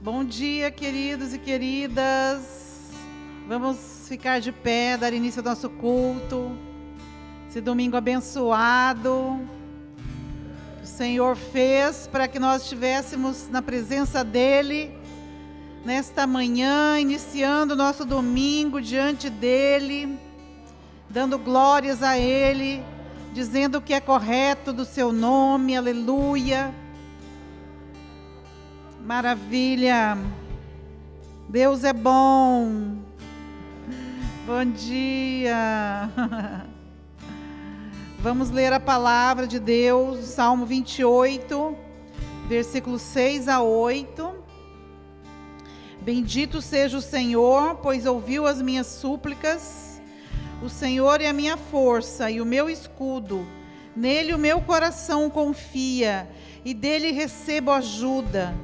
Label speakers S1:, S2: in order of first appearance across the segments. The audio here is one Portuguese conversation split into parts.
S1: Bom dia, queridos e queridas. Vamos ficar de pé, dar início ao nosso culto. Esse domingo abençoado que o Senhor fez para que nós estivéssemos na presença dEle nesta manhã, iniciando o nosso domingo diante dEle, dando glórias a Ele, dizendo o que é correto do Seu nome, aleluia. Maravilha, Deus é bom. Bom dia. Vamos ler a palavra de Deus, Salmo 28, versículos 6 a 8. Bendito seja o Senhor, pois ouviu as minhas súplicas. O Senhor é a minha força e o meu escudo. Nele o meu coração confia e dele recebo ajuda.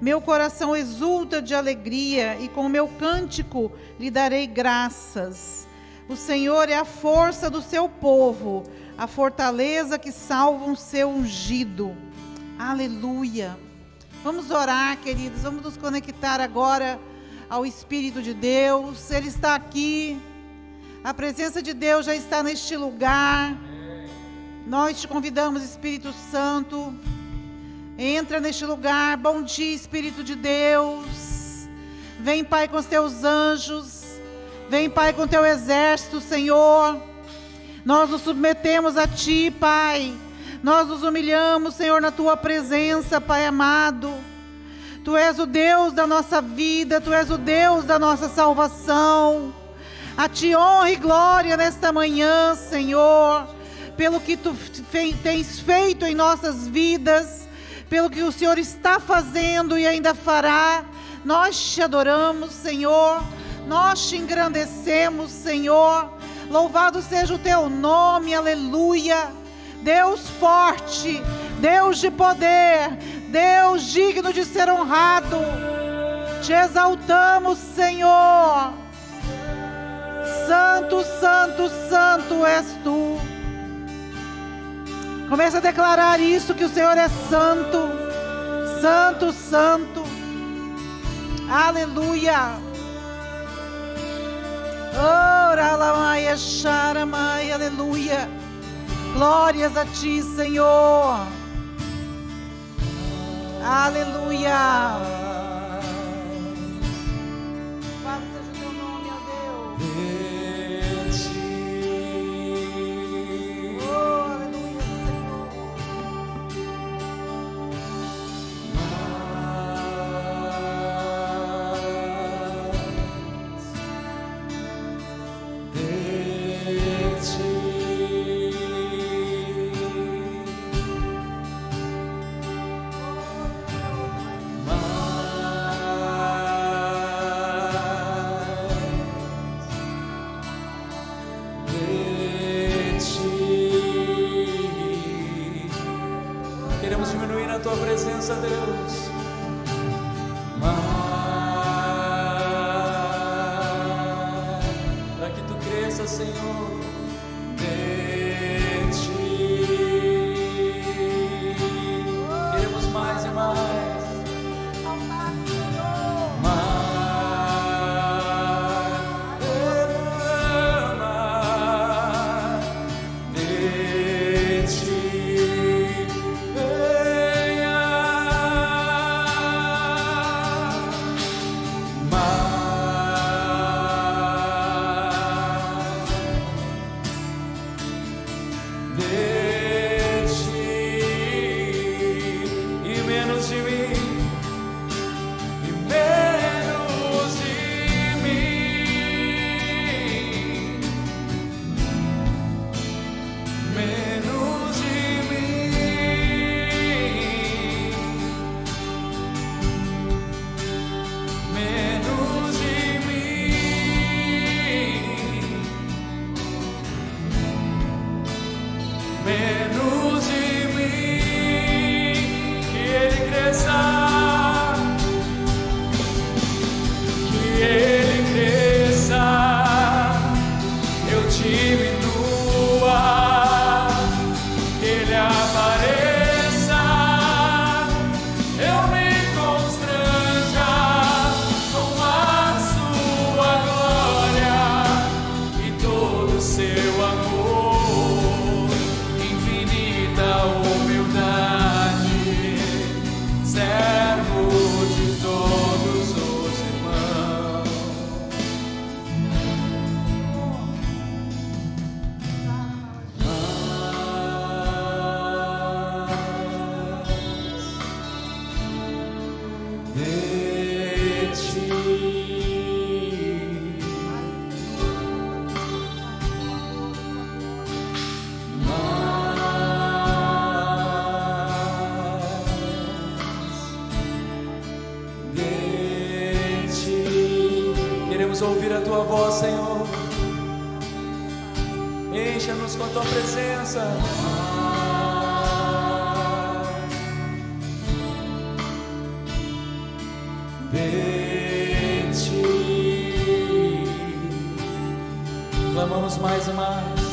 S1: Meu coração exulta de alegria e com meu cântico lhe darei graças. O Senhor é a força do seu povo, a fortaleza que salva o seu ungido. Aleluia. Vamos orar, queridos, vamos nos conectar agora ao Espírito de Deus. Ele está aqui, a presença de Deus já está neste lugar. Nós te convidamos, Espírito Santo. Entra neste lugar. Bom dia, Espírito de Deus. Vem, Pai, com os teus anjos. Vem, Pai, com o teu exército, Senhor. Nós nos submetemos a Ti, Pai. Nós nos humilhamos, Senhor, na Tua presença, Pai amado. Tu és o Deus da nossa vida. Tu és o Deus da nossa salvação. A Ti honra e glória nesta manhã, Senhor, pelo que Tu tens feito em nossas vidas, pelo que o Senhor está fazendo e ainda fará. Nós te adoramos, Senhor. Nós te engrandecemos, Senhor. Louvado seja o teu nome, aleluia. Deus forte, Deus de poder, Deus digno de ser honrado. Te exaltamos, Senhor. Santo, santo, santo és tu. Comece a declarar isso, que o Senhor é santo, santo, santo. Aleluia. Ora lá, maia, charamai, aleluia. Glórias a Ti, Senhor. Aleluia. Louvado seja o Teu nome, ó Deus. Oh, aleluia, Senhor.
S2: Queremos diminuir na Tua presença, Deus. Para que Tu cresça, Senhor, de Ti. Queremos mais e mais. Menos de mim, que Ele cresça. de ti. Queremos ouvir a tua voz, Senhor. Encha-nos com a tua presença. De ti. Clamamos mais e mais.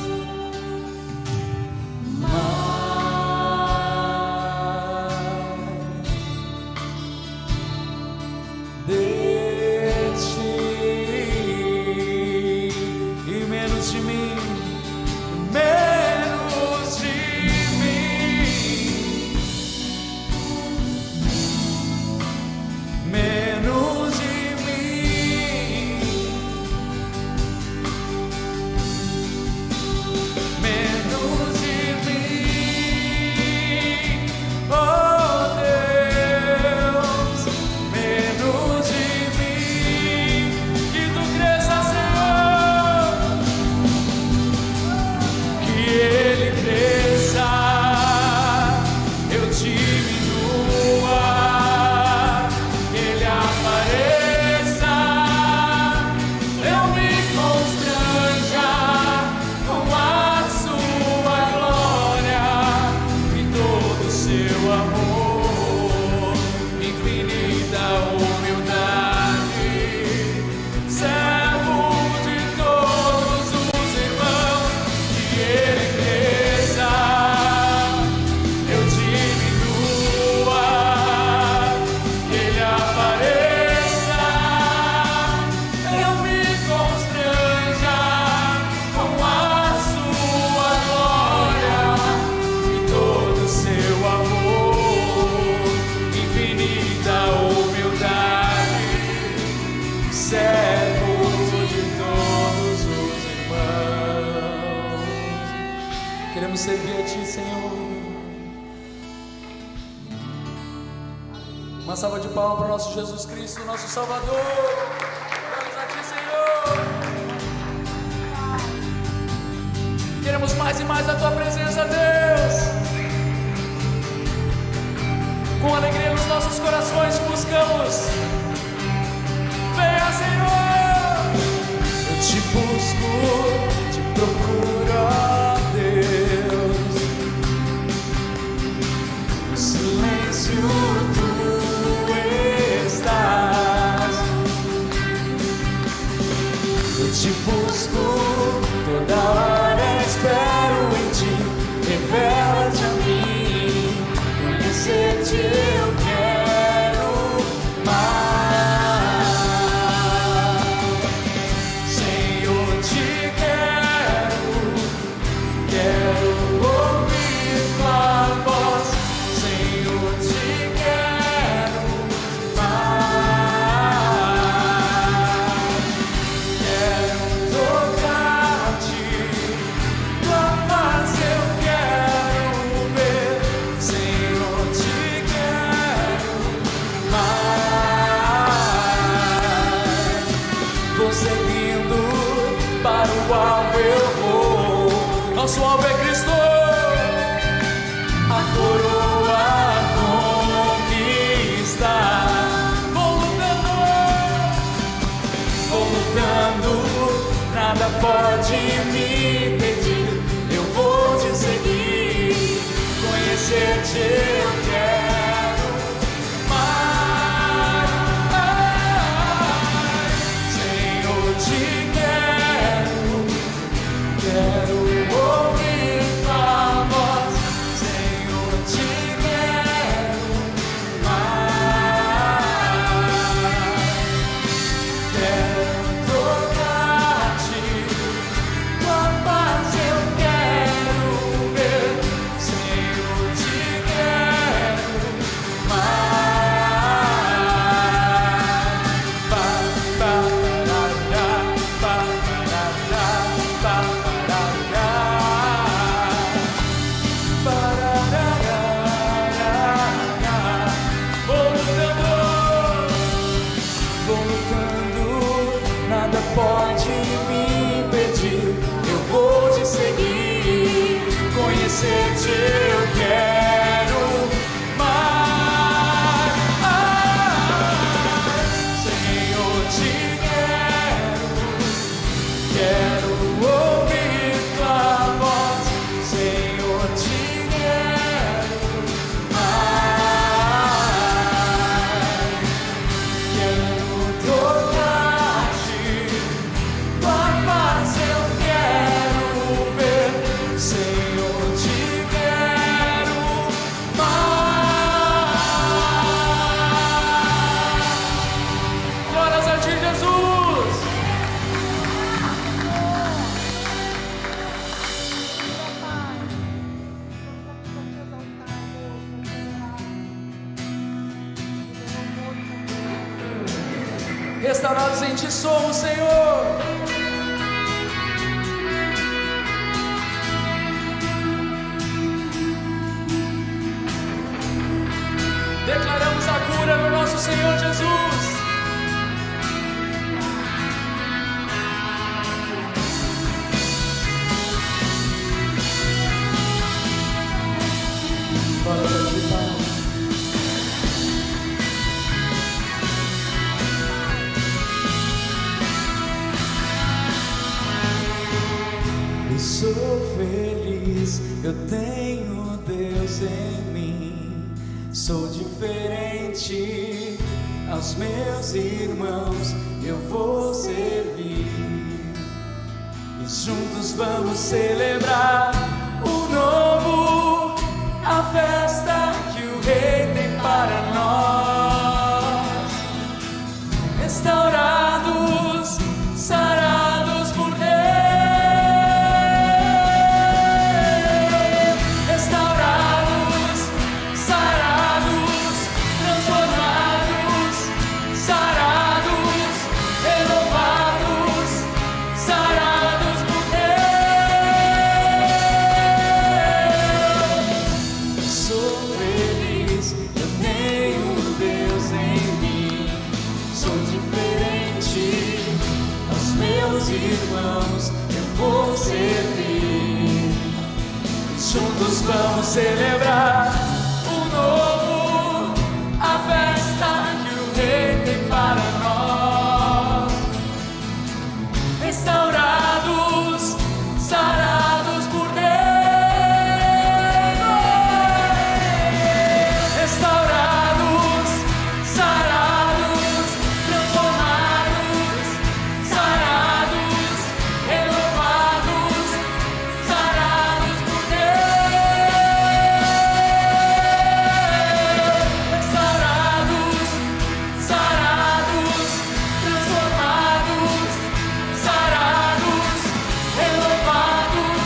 S2: Servir a ti, Senhor. Uma salva de palmas para o nosso Jesus Cristo, nosso Salvador. Vamos a ti, Senhor. Queremos mais e mais a tua presença, Deus. Com alegria nos nossos corações buscamos. Venha, Senhor. Eu te busco, te procuro. Silêncio tu estás. Eu te busco, toda hora espero em ti. Revela-te a mim, conhecer-te eu quero mais. Senhor, te quero ouvir tua voz. Nosso alvo é Cristo, a coroa conquistar. Vou lutando, nada pode me impedir. Eu vou te seguir, conhecer-te eu quero mais. Senhor, te quero ouvir tua voz. Senhor, te quero mais. Quero tocar-te, conhecer-te eu quero mais. Senhor, te quero ouvir tua voz. Senhor, te quero mais. Quero tocar-te, tua face eu quero ver. Senhor, te quero mais. Glórias a ti, Jesus. Restaurados em ti somos, Senhor. Declaramos a cura no nosso Senhor Jesus. Glória a ti, Pai. Eu sou feliz, eu tenho Deus em mim. Sou diferente aos meus irmãos, eu vou servir. E juntos vamos celebrar o novo, a festa que o Rei tem para nós. Restaurados, sarados por Deus. Irmãos, eu vou servir. Juntos vamos celebrar o novo, a festa que o Rei tem para nós. Restaurados, sarados por Deus. Restaurados, sarados, transformados, sarados, renovados, sarados por Deus. Restaurados, sarados, transformados, sarados, renovados,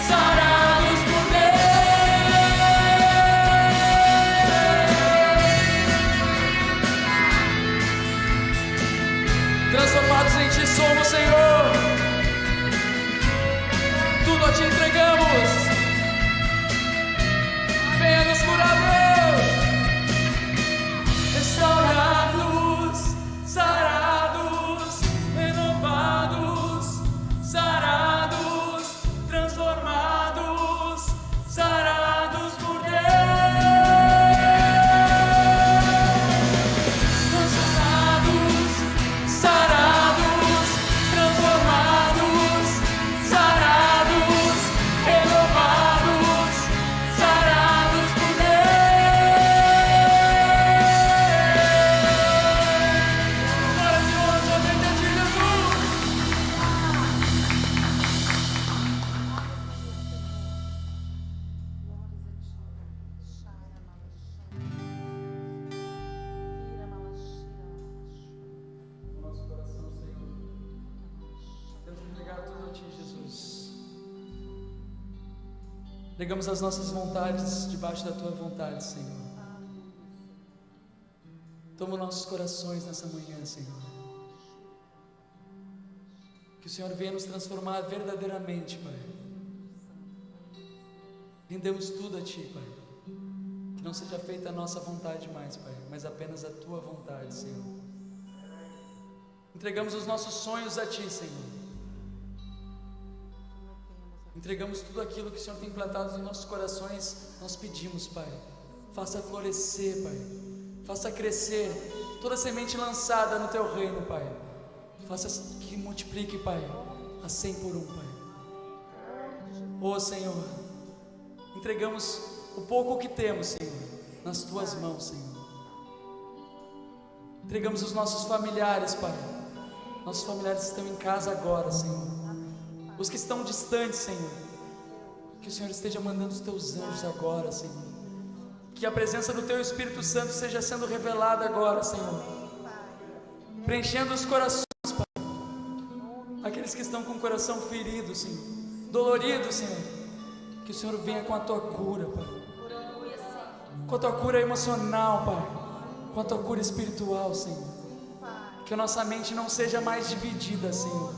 S2: sarados por Deus. Transformados em ti somos, Senhor. Tudo a ti entregamos. Venha nos curar, Deus. Restaurados, sarados, renovados, sarados, transformados, sarados por Deus. Transformados, sarados, transformados, sarados, renovados, sarados por Deus. Glória, Senhor, somente a ti, Jesus. O nosso coração, Senhor, temos entregado tudo a ti, Jesus. Entregamos as nossas vontades debaixo da tua vontade, Senhor. Toma nossos corações nessa manhã, Senhor. Que o Senhor venha nos transformar verdadeiramente, Pai. Rendemos tudo a ti, Pai. Que não seja feita a nossa vontade mais, Pai, mas apenas a tua vontade, Senhor. Entregamos os nossos sonhos a ti, Senhor. Entregamos tudo aquilo que o Senhor tem plantado nos nossos corações. Nós pedimos, Pai, faça florescer, Pai, faça crescer toda semente lançada no Teu reino, Pai. Faça que multiplique, Pai, a 100 por 1, Pai. Ó Senhor, entregamos o pouco que temos, Senhor, nas Tuas mãos, Senhor. Entregamos os nossos familiares, Pai. Nossos familiares estão em casa agora, Senhor. Os que estão distantes, Senhor, que o Senhor esteja mandando os Teus anjos agora, Senhor. Que a presença do Teu Espírito Santo esteja sendo revelada agora, Senhor, preenchendo os corações, Pai. Aqueles que estão com o coração ferido, Senhor, dolorido, Senhor, que o Senhor venha com a Tua cura, Pai, com a Tua cura emocional, Pai, com a Tua cura espiritual, Senhor. Que a nossa mente não seja mais dividida, Senhor,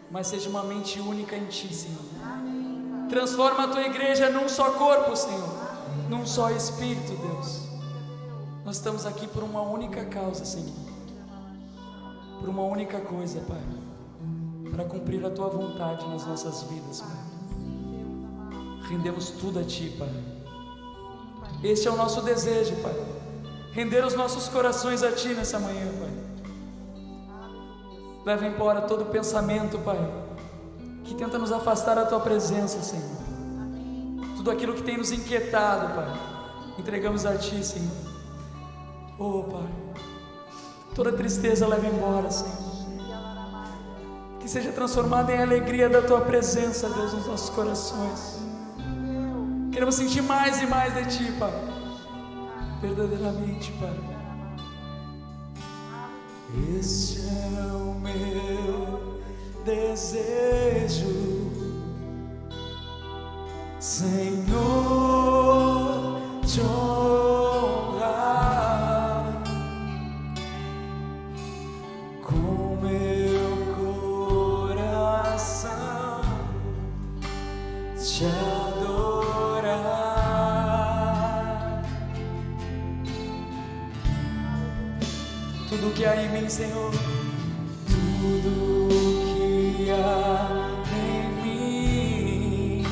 S2: mas seja uma mente única em Ti, Senhor. Transforma a Tua igreja num só corpo, Senhor, num só Espírito, Deus. Nós estamos aqui por uma única causa, Senhor, por uma única coisa, Pai, para cumprir a Tua vontade nas nossas vidas, Pai. Rendemos tudo a Ti, Pai. Este é o nosso desejo, Pai, render os nossos corações a Ti nessa manhã, Pai. Leva embora todo pensamento, Pai, que tenta nos afastar da Tua presença, Senhor. Tudo aquilo que tem nos inquietado, Pai, entregamos a Ti, Senhor. Oh, Pai, toda tristeza leva embora, Senhor. Que seja transformada em alegria da Tua presença, Deus, nos nossos corações. Queremos sentir mais e mais de Ti, Pai, verdadeiramente, Pai. Este é o meu desejo, Senhor, te honrar com meu coração, te adorar. Tudo que há em mim, Senhor, tudo que há em mim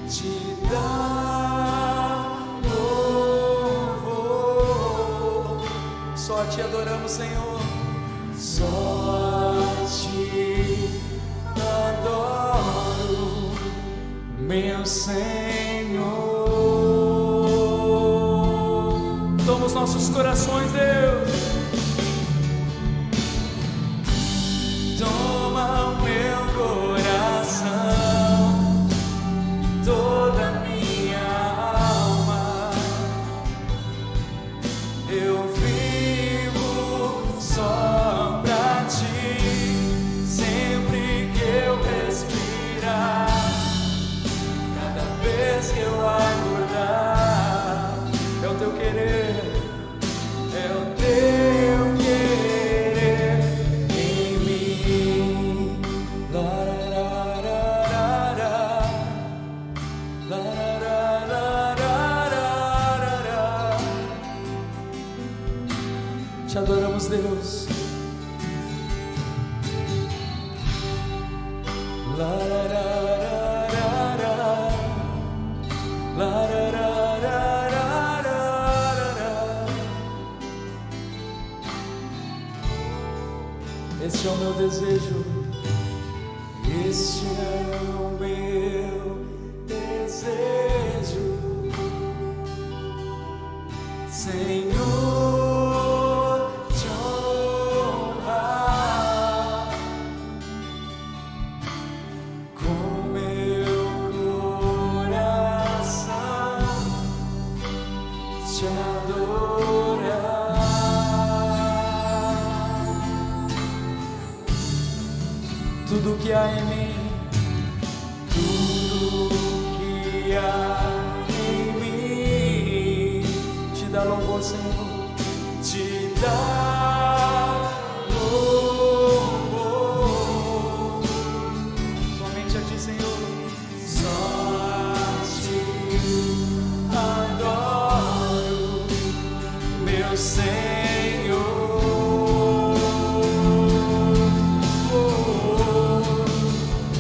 S2: te dá louvor. Só a Ti adoramos, Senhor. Só a Ti adoro, meu Senhor. Toma os nossos corações, Deus. Toma o meu coração, toda a minha alma. Eu vivo só pra Ti, sempre que eu respirar, cada vez que eu acordar. É o Teu querer, é o Teu querer em mim. Te adoramos, Deus. Este é o meu desejo, este é o meu desejo, Senhor, te honrar com meu coração, te adorar. Tudo que há em mim, tudo que há em mim, te dá louvor, Senhor, te dá louvor. Somente a Ti, Senhor. Só a Ti adoro, meu Senhor.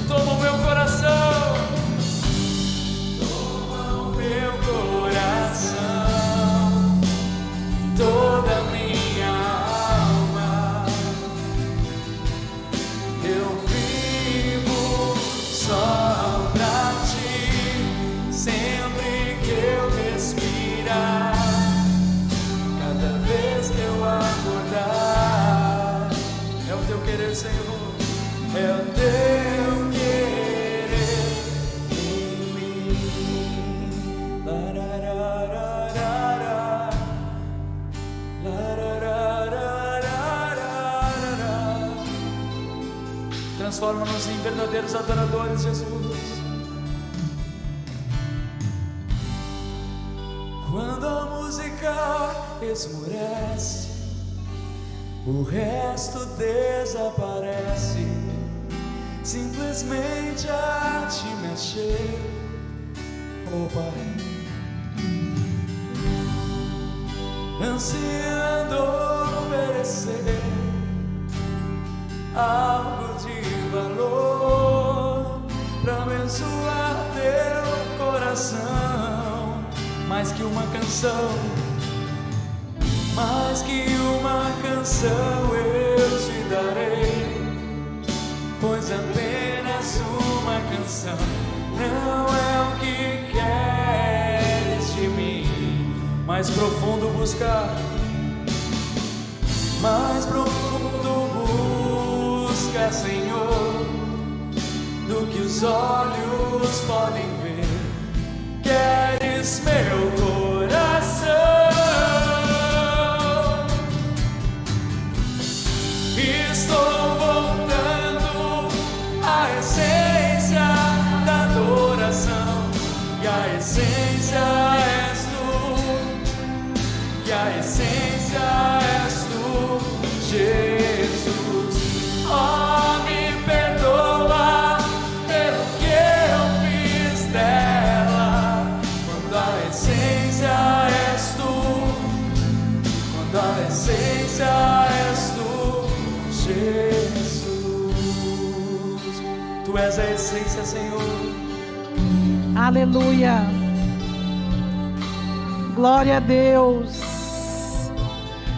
S2: Toma o eu acordar. É o teu querer, Senhor, é o teu querer em mim. Lararararara, lararararara. Transforma-nos em verdadeiros adoradores, Jesus. Quando a música esmorece, o resto desaparece. Simplesmente a te mexer, oh Pai, ansiando oferecer algo de valor pra abençoar teu coração. Mais que uma canção, mais que uma canção eu te darei, pois apenas uma canção não é o que queres de mim. Mais profundo buscar, mais profundo busca, Senhor, do que os olhos podem ver. Queres meu coração? Estou voltando à essência da adoração, e a essência és tu, e a essência és tu, Jesus. Oh, me perdoa pelo que eu fiz dela, quando a essência és tu, quando a essência és tu, Jesus. Tu és a essência, Senhor.
S1: Aleluia. Glória a Deus.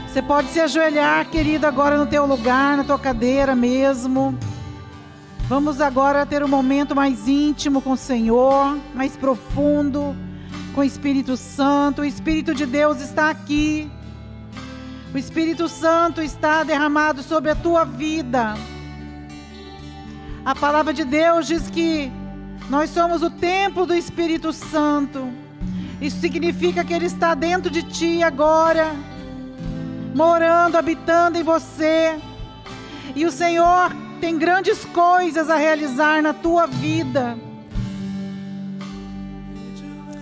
S1: Você pode se ajoelhar, querido, agora no teu lugar, na tua cadeira mesmo. Vamos agora ter um momento mais íntimo com o Senhor, mais profundo, com o Espírito Santo. O Espírito de Deus está aqui. O Espírito Santo está derramado sobre a tua vida. A palavra de Deus diz que nós somos o templo do Espírito Santo. Isso significa que Ele está dentro de ti agora, morando, habitando em você. E o Senhor tem grandes coisas a realizar na tua vida.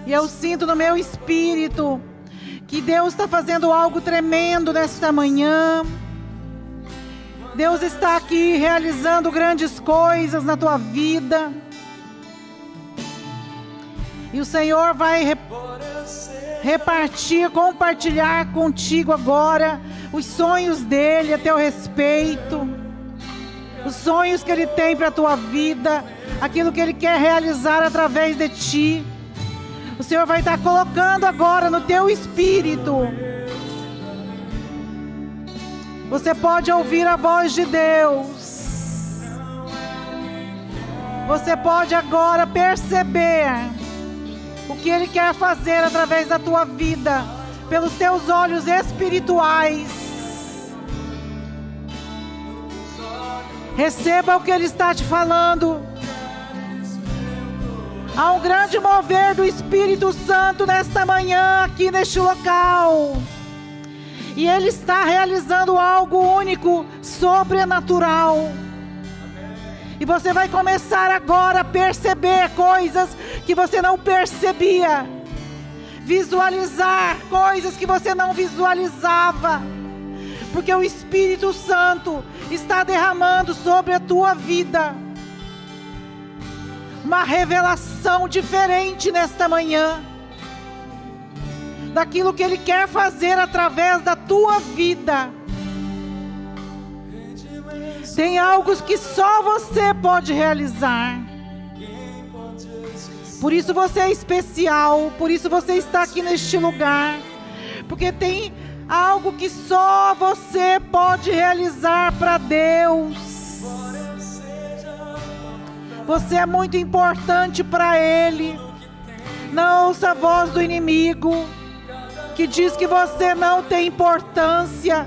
S1: E eu sinto no meu espírito que Deus está fazendo algo tremendo nesta manhã. Deus está aqui realizando grandes coisas na tua vida. E o Senhor vai compartilhar contigo agora os sonhos dEle a teu respeito. Os sonhos que Ele tem para a tua vida, aquilo que Ele quer realizar através de ti. O Senhor vai estar colocando agora no teu espírito. Você pode ouvir a voz de Deus. Você pode agora perceber o que Ele quer fazer através da tua vida, pelos teus olhos espirituais. Receba o que Ele está te falando. Há um grande mover do Espírito Santo nesta manhã, aqui neste local. E Ele está realizando algo único, sobrenatural. E você vai começar agora a perceber coisas que você não percebia. Visualizar coisas que você não visualizava. Porque o Espírito Santo está derramando sobre a tua vida uma revelação diferente nesta manhã, daquilo que Ele quer fazer através da tua vida. Tem algo que só você pode realizar. Por isso você é especial, por isso você está aqui neste lugar, porque tem algo que só você pode realizar para Deus. Você é muito importante para Ele. Não ouça a voz do inimigo que diz que você não tem importância,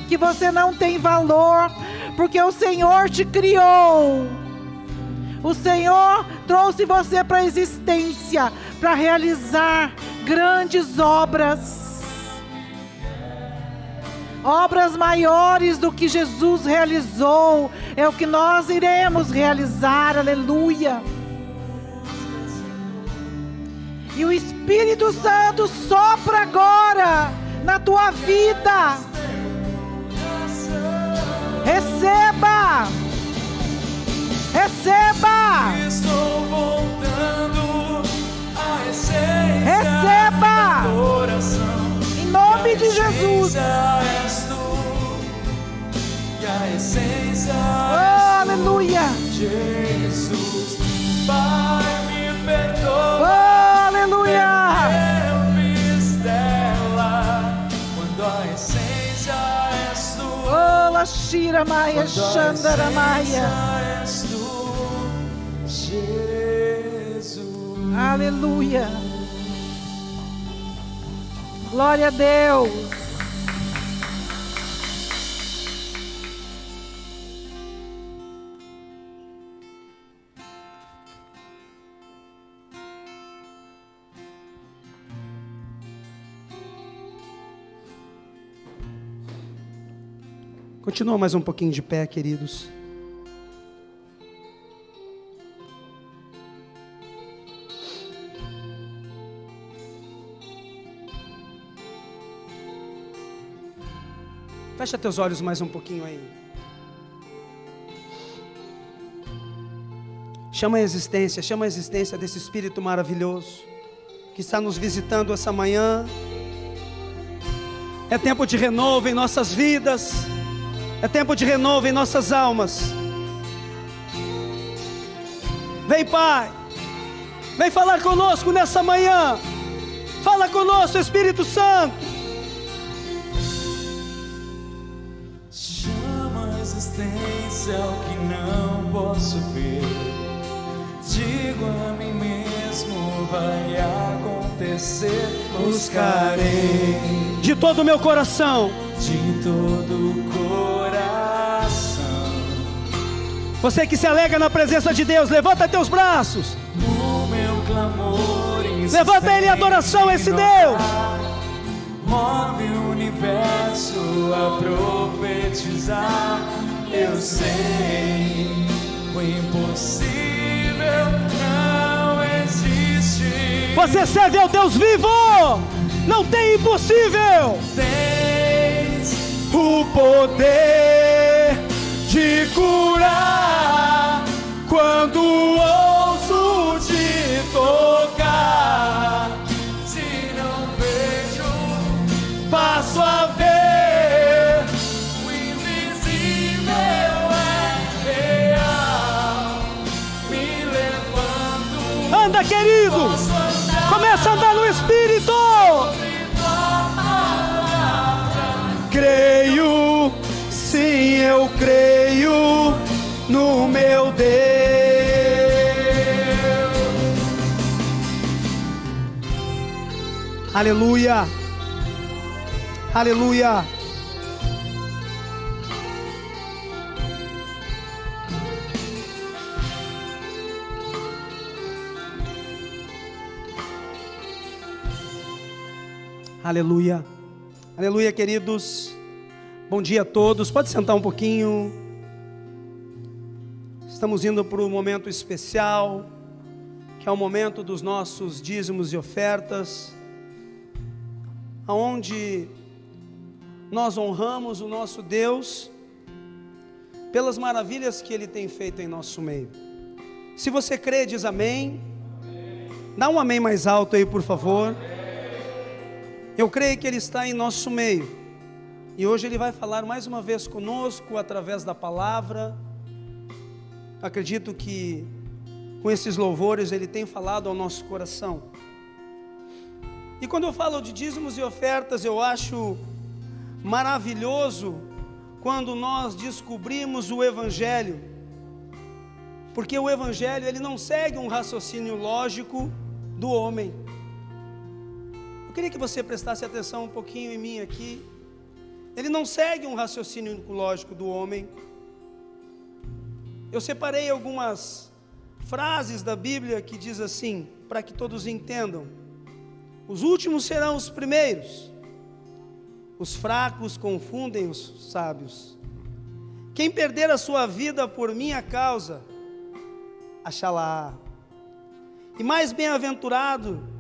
S1: que você não tem valor, porque o Senhor te criou. O Senhor trouxe você para a existência, para realizar grandes obras. Obras maiores do que Jesus realizou, é o que nós iremos realizar, aleluia. E o Espírito Santo sopra agora na tua vida. Receba! Receba!
S2: Estou voltando à essência.
S1: Receba!
S2: Da adoração.
S1: Em nome de Jesus.
S2: És tu, e a essência
S1: Oh, aleluia!
S2: Jesus, Pai, me perdoa.
S1: Oh, aleluia!
S2: Eu fiz dela quando a essência és tu.
S1: Oh, Lashira Maia, Xandara Maia.
S2: És tu, Jesus.
S1: Aleluia. Glória a Deus.
S3: Continua mais um pouquinho de pé, queridos. Fecha teus olhos mais um pouquinho aí. Chama a existência desse Espírito maravilhoso que está nos visitando essa manhã. É tempo de renovo em nossas vidas. É tempo de renovo em nossas almas. Vem, Pai. Vem falar conosco nessa manhã. Fala conosco, Espírito Santo.
S2: Chama a existência ao que não posso ver. Digo a mim mesmo, vai acontecer. Buscarei
S3: De todo o meu coração.
S2: de todo o coração.
S3: Você que se alegra na presença de Deus, levanta teus braços.
S2: O meu clamor insistente
S3: Levanta ele em adoração a esse Deus.
S2: move o universo a profetizar. Eu sei, o impossível não existe.
S3: Você serve ao Deus vivo. Não tem impossível.
S2: Tens
S3: O poder de curar quando ouso te tocar.
S2: se não vejo
S3: Passo a ver.
S2: o invisível é real. Me levanto,
S3: Anda, querido.
S2: posso andar
S3: Começa a andar no Espírito.
S2: sobre tua palavra.
S3: Creio, sim, eu creio no meu Deus. Aleluia. Aleluia. Aleluia. Aleluia, queridos. Bom dia a todos. Pode sentar um pouquinho. Estamos indo para um momento especial, que é o momento dos nossos dízimos e ofertas, aonde nós honramos o nosso Deus pelas maravilhas que Ele tem feito em nosso meio. Se você crê, diz amém. Dá um amém mais alto aí, por favor. Eu creio que Ele está em nosso meio. E hoje Ele vai falar mais uma vez conosco através da palavra. Acredito que com esses louvores Ele tem falado ao nosso coração. E quando eu falo de dízimos e ofertas, eu acho maravilhoso quando nós descobrimos o Evangelho. Porque o Evangelho, ele não segue um raciocínio lógico do homem. Eu queria que você prestasse atenção um pouquinho em mim aqui. Ele não segue um raciocínio lógico do homem. Eu separei algumas frases da Bíblia que diz assim, para que todos entendam: os últimos serão os primeiros, os fracos confundem os sábios. Quem perder a sua vida por minha causa, achá-la. E mais bem-aventurado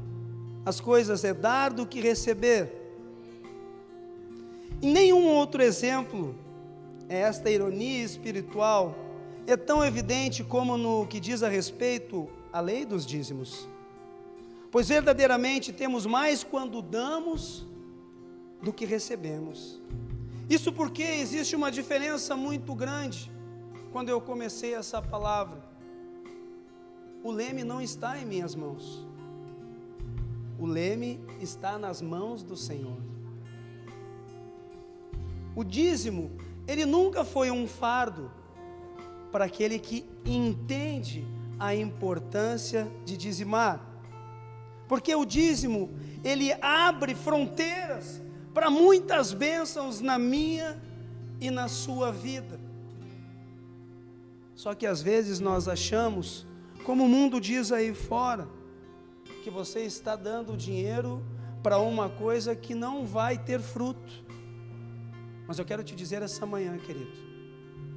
S3: as coisas é dar do que receber. Em nenhum outro exemplo esta ironia espiritual é tão evidente como no que diz a respeito à lei dos dízimos. Pois verdadeiramente temos mais quando damos do que recebemos. Isso porque existe uma diferença muito grande. Quando eu comecei essa palavra, o leme não está em minhas mãos. O leme está nas mãos do Senhor. O dízimo, ele nunca foi um fardo para aquele que entende a importância de dizimar. Porque o dízimo, ele abre fronteiras para muitas bênçãos na minha e na sua vida. Só que às vezes nós achamos, como o mundo diz aí fora, que você está dando dinheiro para uma coisa que não vai ter fruto. Mas eu quero te dizer essa manhã, querido,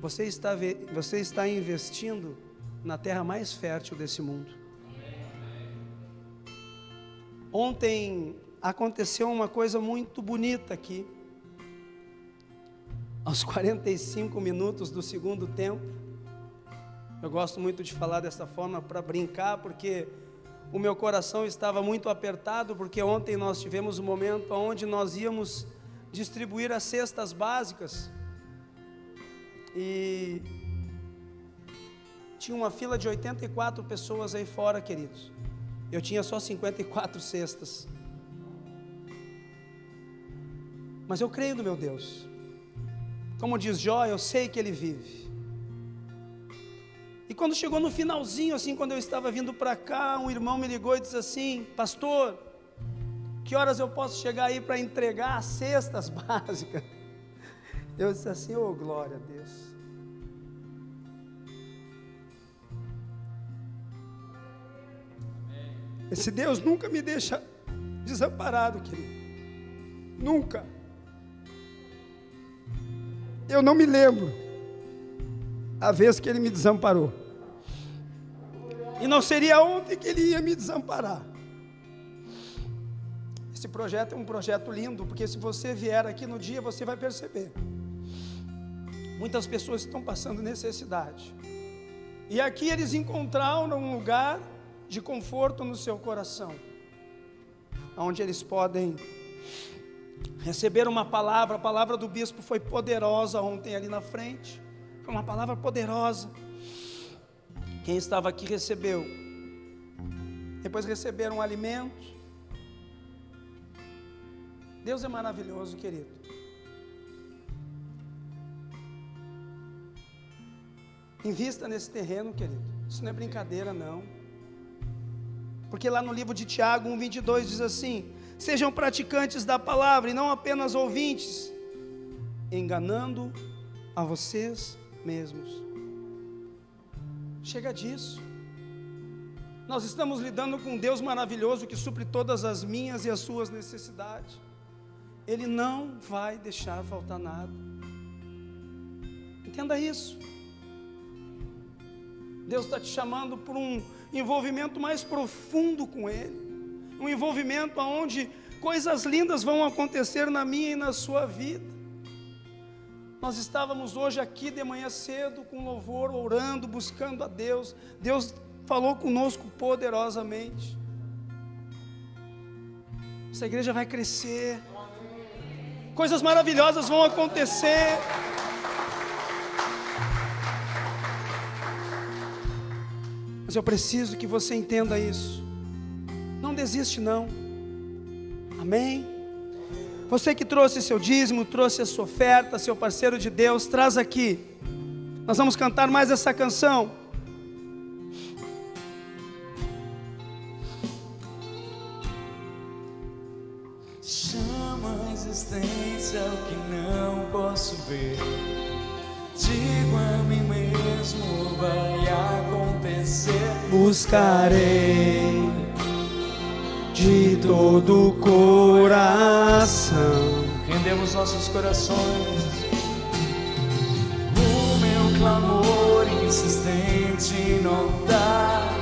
S3: você está investindo na terra mais fértil desse mundo. Ontem aconteceu uma coisa muito bonita aqui. Aos 45 minutos do segundo tempo, eu gosto muito de falar dessa forma para brincar, porque o meu coração estava muito apertado, porque ontem nós tivemos um momento onde nós íamos distribuir as cestas básicas, e tinha uma fila de 84 pessoas aí fora, queridos. Eu tinha só 54 cestas. Mas eu creio no meu Deus. Como diz Jó, eu sei que Ele vive. E quando chegou no finalzinho, assim, quando eu estava vindo para cá, um irmão me ligou e disse assim: pastor, que horas eu posso chegar aí para entregar as cestas básicas? Eu disse assim: oh, glória a Deus. Esse Deus nunca me deixa desamparado, querido. Nunca. Eu não me lembro a vez que Ele me desamparou. E não seria ontem que Ele ia me desamparar. Esse projeto é um projeto lindo, porque se você vier aqui no dia, você vai perceber. Muitas pessoas estão passando necessidade. E aqui eles encontraram um lugar de conforto no seu coração, onde eles podem receber uma palavra. A palavra do bispo foi poderosa ontem ali na frente. Foi uma palavra poderosa. Quem estava aqui recebeu. Depois receberam um alimento. Deus é maravilhoso, querido. Invista nesse terreno, querido. Isso não é brincadeira, não. Porque lá no livro de Tiago 1:22 diz assim: sejam praticantes da palavra e não apenas ouvintes, enganando a vocês mesmos. Chega disso. Nós estamos lidando com um Deus maravilhoso que supre todas as minhas e as suas necessidades. Ele não vai deixar faltar nada. Entenda isso. Deus está te chamando por um envolvimento mais profundo com Ele. Um envolvimento onde coisas lindas vão acontecer na minha e na sua vida. Nós estávamos hoje aqui de manhã cedo com louvor, orando, buscando a Deus. Deus falou conosco poderosamente. Essa igreja vai crescer. Coisas maravilhosas vão acontecer. Mas eu preciso que você entenda isso. Não desiste, não. Amém? Você que trouxe seu dízimo, trouxe a sua oferta, seu parceiro de Deus, traz aqui. Nós vamos cantar mais essa canção.
S2: é o que não posso ver. Digo a mim mesmo, vai acontecer.
S3: Buscarei de todo o coração.
S2: Rendemos nossos corações. O meu clamor insistente notar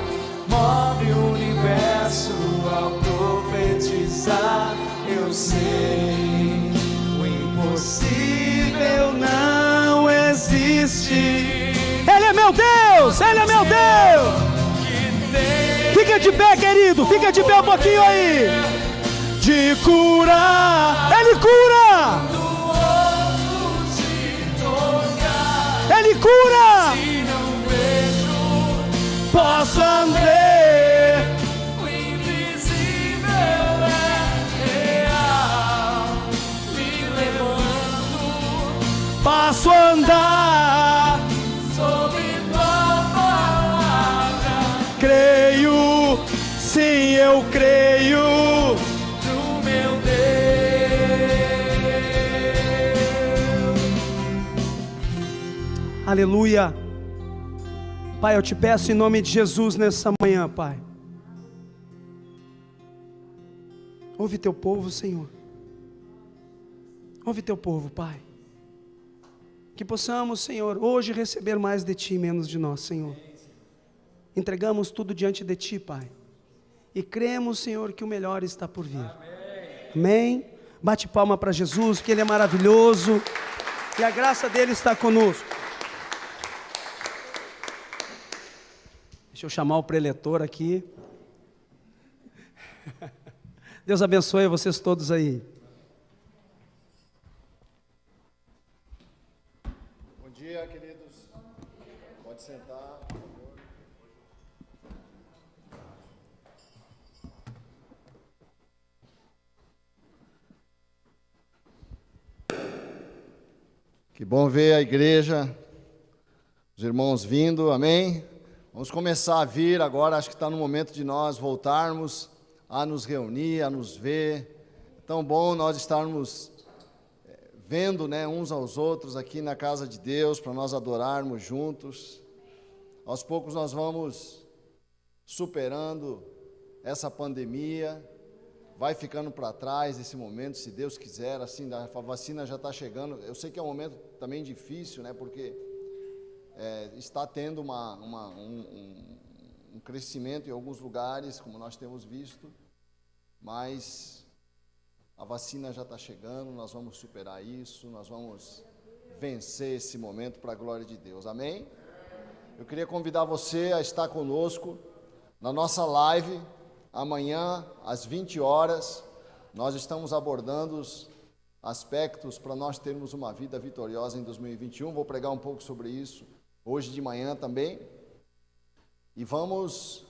S2: move o universo ao profetizar. Eu sei, o impossível não existe.
S3: Ele é meu Deus, Ele é meu Deus. Fica de pé, querido, fica de pé um pouquinho aí. De curar, Ele cura. Ele cura. Posso ver.
S2: O invisível é real. Me levanto,
S3: Passo a andar.
S2: sobre tua palavra.
S3: Creio, sim, eu creio.
S2: No meu Deus.
S3: Aleluia. Pai, eu te peço em nome de Jesus nessa manhã, Pai. Ouve teu povo, Senhor. Ouve teu povo, Pai. Que possamos, Senhor, hoje receber mais de Ti, menos de nós, Senhor. Entregamos tudo diante de Ti, Pai. E cremos, Senhor, que o melhor está por vir. Amém? Bate palma para Jesus, que Ele é maravilhoso. E a graça dEle está conosco. Deixa eu chamar o preletor aqui. Deus abençoe vocês todos aí.
S4: Bom dia, queridos. Pode sentar, por favor. Que bom ver a igreja, os irmãos vindo, amém? Vamos começar a vir agora, acho que está no momento de nós voltarmos a nos reunir, a nos ver. É tão bom nós estarmos vendo, né, uns aos outros aqui na casa de Deus, para nós adorarmos juntos. Aos poucos nós vamos superando essa pandemia, vai ficando para trás esse momento, se Deus quiser, assim, a vacina já está chegando. Eu sei que é um momento também difícil, né, porque está tendo um crescimento em alguns lugares, como nós temos visto, mas a vacina já está chegando, nós vamos superar isso, nós vamos vencer esse momento para a glória de Deus, amém? Eu queria convidar você a estar conosco na nossa live, amanhã às 20 horas, nós estamos abordando os aspectos para nós termos uma vida vitoriosa em 2021, vou pregar um pouco sobre isso hoje de manhã também, e vamos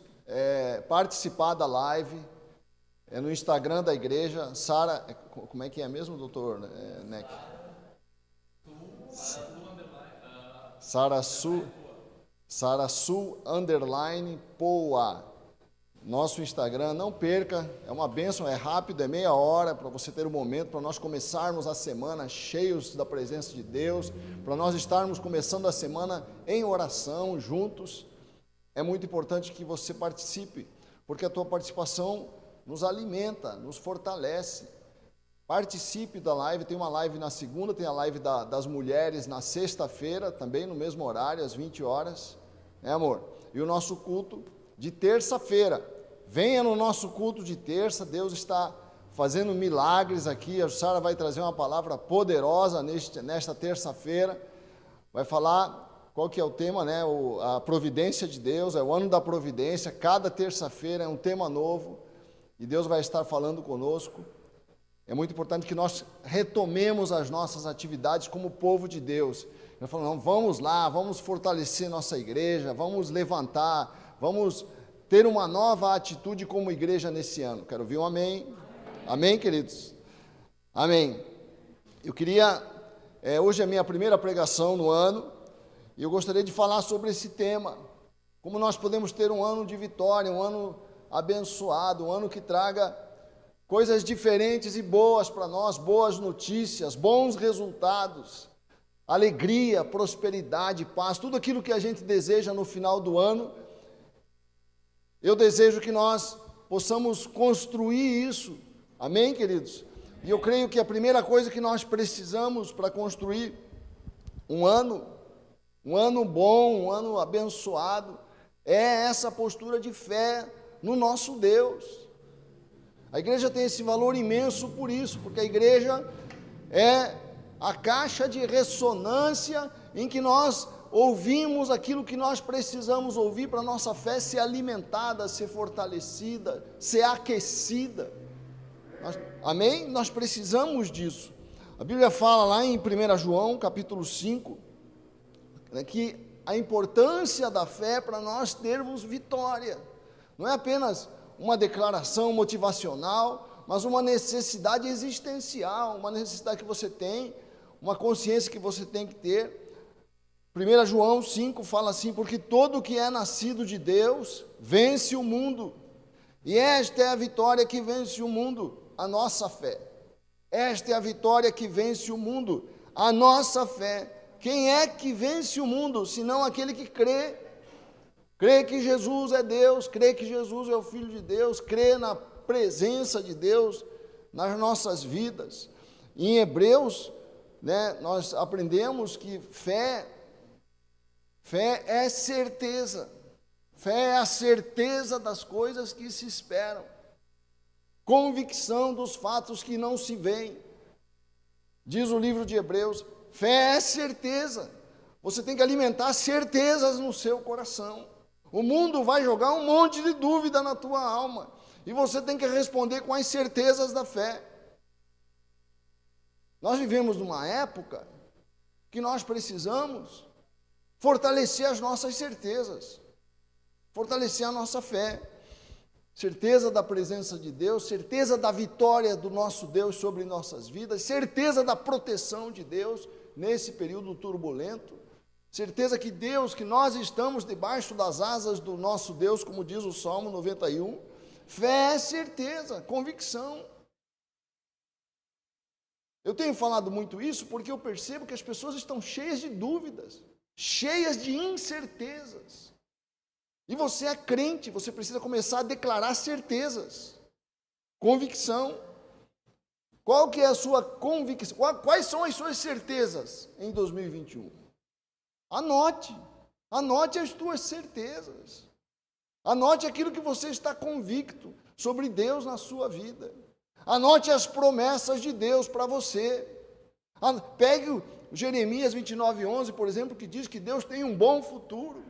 S4: participar da live, no Instagram da igreja, Sara, como é que é mesmo, doutor Neck? Sara Sul _ Poa, nosso Instagram, não perca, é uma bênção, é rápido, é meia hora, para você ter um momento, para nós começarmos a semana cheios da presença de Deus, para nós estarmos começando a semana em oração, juntos. É muito importante que você participe, porque a tua participação nos alimenta, nos fortalece. Participe da live, tem uma live na segunda, tem a live das mulheres na sexta-feira, também no mesmo horário, às 20 horas, né, amor? E o nosso culto de terça-feira. Venha no nosso culto de terça, Deus está fazendo milagres aqui. A Sara vai trazer uma palavra poderosa nesta terça-feira. Vai falar qual que é o tema, né? A providência de Deus, é o ano da providência. Cada terça-feira é um tema novo e Deus vai estar falando conosco. É muito importante que nós retomemos as nossas atividades como povo de Deus. Nós falamos, vamos lá, vamos fortalecer nossa igreja, vamos levantar, vamos ter uma nova atitude como igreja nesse ano. Quero ouvir um amém. Amém, queridos? Amém. Eu queria, hoje é a minha primeira pregação no ano, e eu gostaria de falar sobre esse tema. Como nós podemos ter um ano de vitória, um ano abençoado, um ano que traga coisas diferentes e boas para nós, boas notícias, bons resultados, alegria, prosperidade, paz, tudo aquilo que a gente deseja no final do ano. Eu desejo que nós possamos construir isso, amém, queridos? E eu creio que a primeira coisa que nós precisamos para construir um ano bom, um ano abençoado, é essa postura de fé no nosso Deus. A igreja tem esse valor imenso por isso, porque a igreja é a caixa de ressonância em que nós ouvimos aquilo que nós precisamos ouvir para a nossa fé ser alimentada, ser fortalecida, ser aquecida. Amém? Nós precisamos disso. A Bíblia fala lá em 1 João, capítulo 5, que a importância da fé para nós termos vitória. Não é apenas uma declaração motivacional, mas uma necessidade existencial, uma necessidade que você tem, uma consciência que você tem que ter. 1 João 5 fala assim: porque todo o que é nascido de Deus vence o mundo, e esta é a vitória que vence o mundo, a nossa fé. Esta é a vitória que vence o mundo, a nossa fé. Quem é que vence o mundo, senão aquele que crê? Crê que Jesus é Deus, crê que Jesus é o Filho de Deus, crê na presença de Deus nas nossas vidas. Em Hebreus, nós aprendemos que fé é certeza. Fé é a certeza das coisas que se esperam, convicção dos fatos que não se veem. Diz o livro de Hebreus, fé é certeza. Você tem que alimentar certezas no seu coração. O mundo vai jogar um monte de dúvida na tua alma, e você tem que responder com as certezas da fé. Nós vivemos numa época que nós precisamos fortalecer as nossas certezas, fortalecer a nossa fé, certeza da presença de Deus, certeza da vitória do nosso Deus sobre nossas vidas, certeza da proteção de Deus nesse período turbulento, certeza que nós estamos debaixo das asas do nosso Deus, como diz o Salmo 91, fé é certeza, convicção. Eu tenho falado muito isso porque eu percebo que as pessoas estão cheias de dúvidas, cheias de incertezas. E você é crente, você precisa começar a declarar certezas, convicção. Qual que é a sua convicção? Quais são as suas certezas em 2021? Anote as tuas certezas. Anote aquilo que você está convicto sobre Deus na sua vida. Anote as promessas de Deus para você. Pegue o Jeremias 29:11, por exemplo, que diz que Deus tem um bom futuro,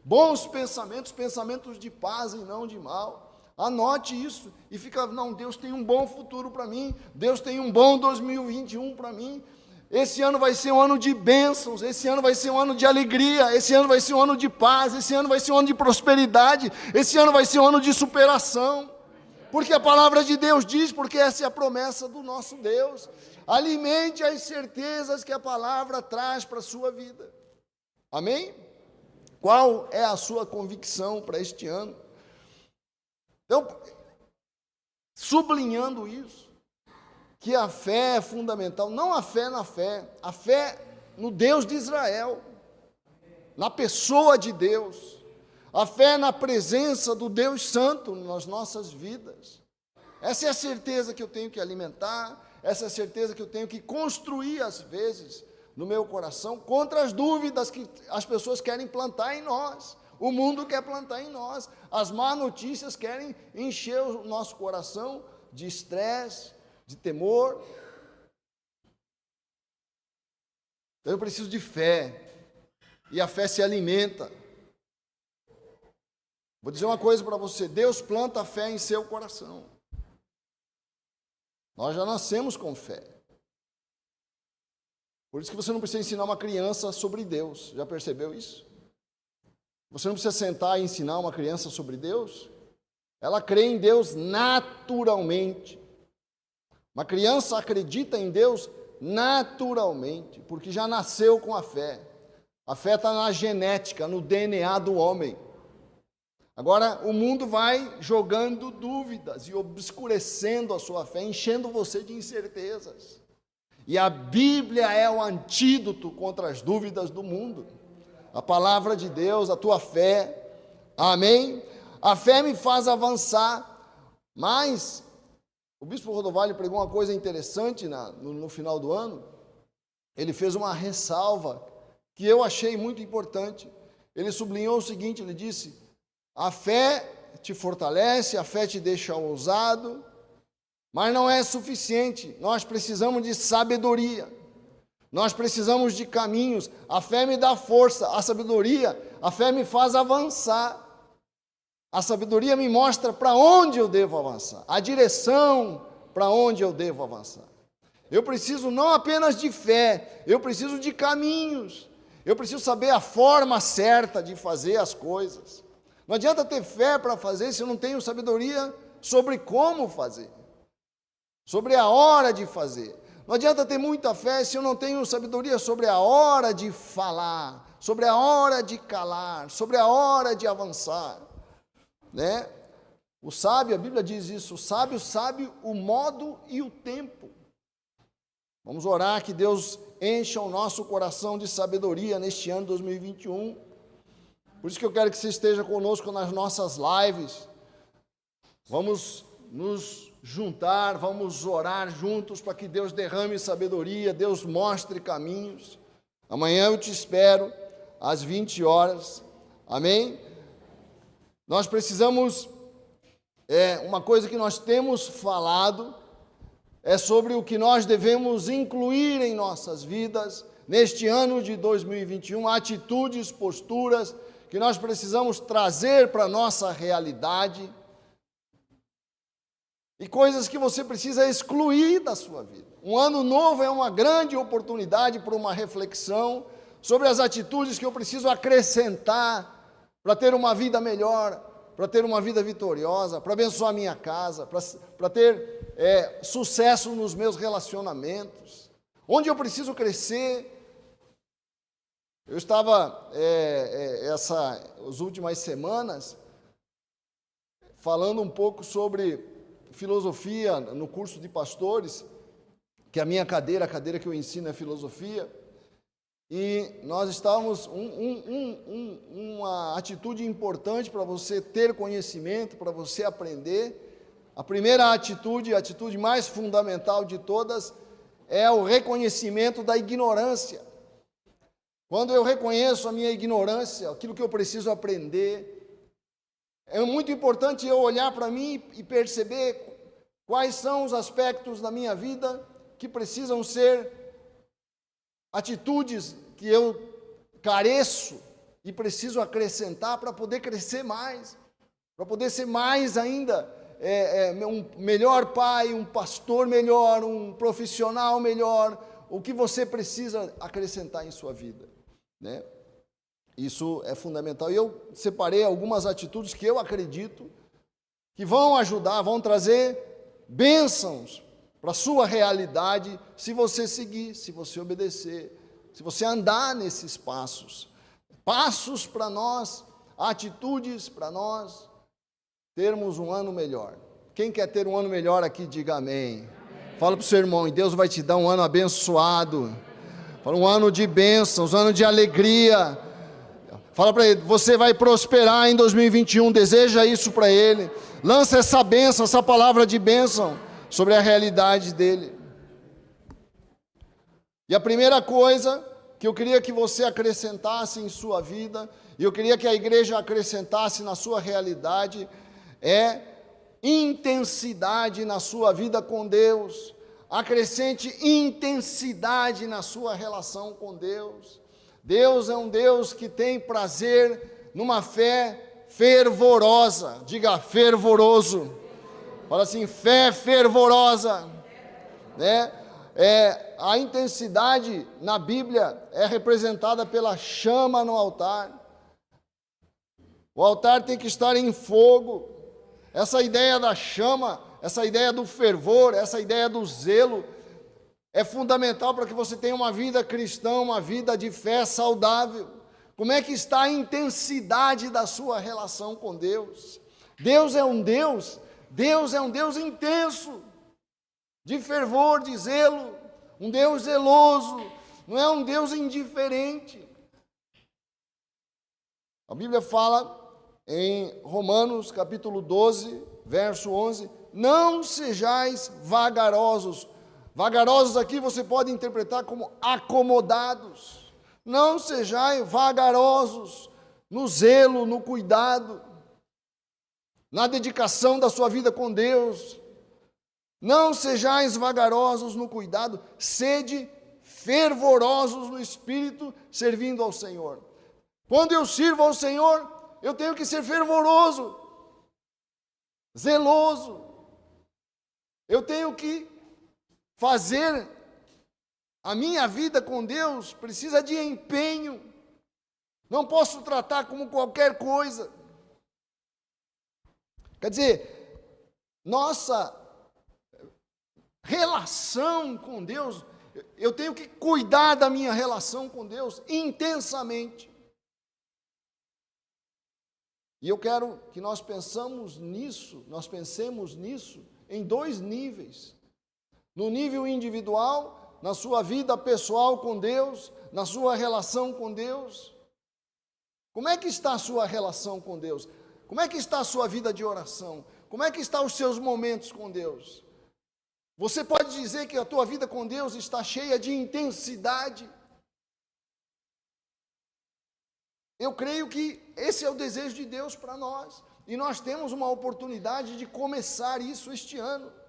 S4: bons pensamentos, pensamentos de paz e não de mal. Anote isso e fica, não, Deus tem um bom futuro para mim, Deus tem um bom 2021 para mim. Esse ano vai ser um ano de bênçãos, esse ano vai ser um ano de alegria, esse ano vai ser um ano de paz, esse ano vai ser um ano de prosperidade, esse ano vai ser um ano de superação, porque a palavra de Deus diz, porque essa é a promessa do nosso Deus. Alimente as certezas que a palavra traz para a sua vida. Amém? Qual é a sua convicção para este ano? Então, sublinhando isso, que a fé é fundamental, não a fé na fé, a fé no Deus de Israel, na pessoa de Deus, a fé na presença do Deus Santo nas nossas vidas. Essa é a certeza que eu tenho que alimentar, essa é a certeza que eu tenho que construir às vezes no meu coração, contra as dúvidas que as pessoas querem plantar em nós, o mundo quer plantar em nós, as más notícias querem encher o nosso coração de estresse, de temor. Então eu preciso de fé, e a fé se alimenta. Vou dizer uma coisa para você, Deus planta a fé em seu coração. Nós já nascemos com fé. Por isso que você não precisa ensinar uma criança sobre Deus, já percebeu isso? Você não precisa sentar e ensinar uma criança sobre Deus, ela crê em Deus naturalmente. Uma criança acredita em Deus naturalmente, porque já nasceu com a fé. A fé está na genética, no DNA do homem. Agora, o mundo vai jogando dúvidas e obscurecendo a sua fé, enchendo você de incertezas. E a Bíblia é o antídoto contra as dúvidas do mundo. A palavra de Deus, a tua fé, amém? A fé me faz avançar, mas o bispo Rodovalho pregou uma coisa interessante no final do ano. Ele fez uma ressalva que eu achei muito importante. Ele sublinhou o seguinte, ele disse: a fé te fortalece, a fé te deixa ousado, mas não é suficiente. Nós precisamos de sabedoria, nós precisamos de caminhos. A fé me dá força, a sabedoria, a fé me faz avançar. A sabedoria me mostra para onde eu devo avançar, a direção para onde eu devo avançar. Eu preciso não apenas de fé, eu preciso de caminhos. Eu preciso saber a forma certa de fazer as coisas. Não adianta ter fé para fazer se eu não tenho sabedoria sobre como fazer, sobre a hora de fazer. Não adianta ter muita fé se eu não tenho sabedoria sobre a hora de falar, sobre a hora de calar, sobre a hora de avançar, né? O sábio, a Bíblia diz isso, o sábio sabe o modo e o tempo. Vamos orar que Deus encha o nosso coração de sabedoria neste ano 2021. Por isso que eu quero que você esteja conosco nas nossas lives. Vamos nos juntar, vamos orar juntos para que Deus derrame sabedoria, Deus mostre caminhos. Amanhã eu te espero às 20 horas. Amém? Nós precisamos, uma coisa que nós temos falado, é sobre o que nós devemos incluir em nossas vidas neste ano de 2021, atitudes, posturas que nós precisamos trazer para a nossa realidade e coisas que você precisa excluir da sua vida. Um ano novo é uma grande oportunidade para uma reflexão sobre as atitudes que eu preciso acrescentar para ter uma vida melhor, para ter uma vida vitoriosa, para abençoar a minha casa, para ter sucesso nos meus relacionamentos, onde eu preciso crescer. Eu estava, as últimas semanas, falando um pouco sobre filosofia no curso de pastores, que a minha cadeira, a cadeira que eu ensino é filosofia, e nós estávamos, uma atitude importante para você ter conhecimento, para você aprender. A primeira atitude, a atitude mais fundamental de todas, é o reconhecimento da ignorância. Quando eu reconheço a minha ignorância, aquilo que eu preciso aprender, é muito importante eu olhar para mim e perceber quais são os aspectos da minha vida que precisam ser atitudes que eu careço e preciso acrescentar para poder crescer mais, para poder ser mais ainda um melhor pai, um pastor melhor, um profissional melhor, o que você precisa acrescentar em sua vida, né? Isso é fundamental. E eu separei algumas atitudes que eu acredito que vão ajudar, vão trazer bênçãos para a sua realidade, se você seguir, se você obedecer, se você andar nesses passos. Passos para nós, atitudes para nós termos um ano melhor. Quem quer ter um ano melhor aqui, diga amém. Fala para o seu irmão, e Deus vai te dar um ano abençoado. Fala, um ano de bênçãos, um ano de alegria. Fala para ele, você vai prosperar em 2021, deseja isso para ele. Lança essa bênção, essa palavra de bênção sobre a realidade dele. E a primeira coisa que eu queria que você acrescentasse em sua vida, e eu queria que a igreja acrescentasse na sua realidade, é intensidade na sua vida com Deus. Acrescente intensidade na sua relação com Deus. Deus é um Deus que tem prazer numa fé fervorosa. Diga, fervoroso. Fala assim, fé fervorosa, né? A intensidade na Bíblia é representada pela chama no altar. O altar tem que estar em fogo. Essa ideia da chama, essa ideia do fervor, essa ideia do zelo, é fundamental para que você tenha uma vida cristã, uma vida de fé saudável, Como é que está a intensidade da sua relação com Deus? Deus é um Deus intenso, de fervor, de zelo, um Deus zeloso, não é um Deus indiferente. A Bíblia fala em Romanos capítulo 12, verso 11, não sejais vagarosos. Vagarosos aqui você pode interpretar como acomodados. Não sejais vagarosos no zelo, no cuidado, na dedicação da sua vida com Deus. Não sejais vagarosos no cuidado, sede fervorosos no Espírito, servindo ao Senhor. Quando eu sirvo ao Senhor, eu tenho que ser fervoroso, zeloso. Eu tenho que fazer a minha vida com Deus, precisa de empenho. Não posso tratar como qualquer coisa. Quer dizer, nossa relação com Deus, eu tenho que cuidar da minha relação com Deus intensamente. E eu quero que nós pensemos nisso em dois níveis. No nível individual, na sua vida pessoal com Deus, na sua relação com Deus. Como é que está a sua relação com Deus? Como é que está a sua vida de oração? Como é que estão os seus momentos com Deus? Você pode dizer que a tua vida com Deus está cheia de intensidade? Eu creio que esse é o desejo de Deus para nós. E nós temos uma oportunidade de começar isso este ano.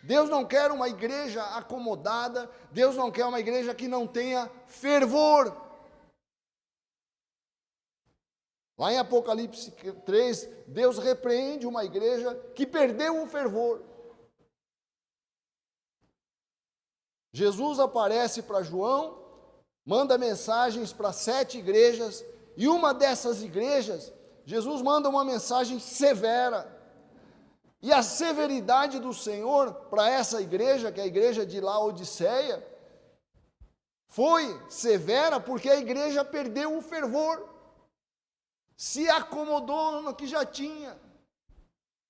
S4: Deus não quer uma igreja acomodada. Deus não quer uma igreja que não tenha fervor. Lá em Apocalipse 3, Deus repreende uma igreja que perdeu o fervor. Jesus aparece para João, manda mensagens para 7 igrejas, e uma dessas igrejas, Jesus manda uma mensagem severa. E a severidade do Senhor para essa igreja, que é a igreja de Laodiceia, foi severa porque a igreja perdeu o fervor, se acomodou no que já tinha.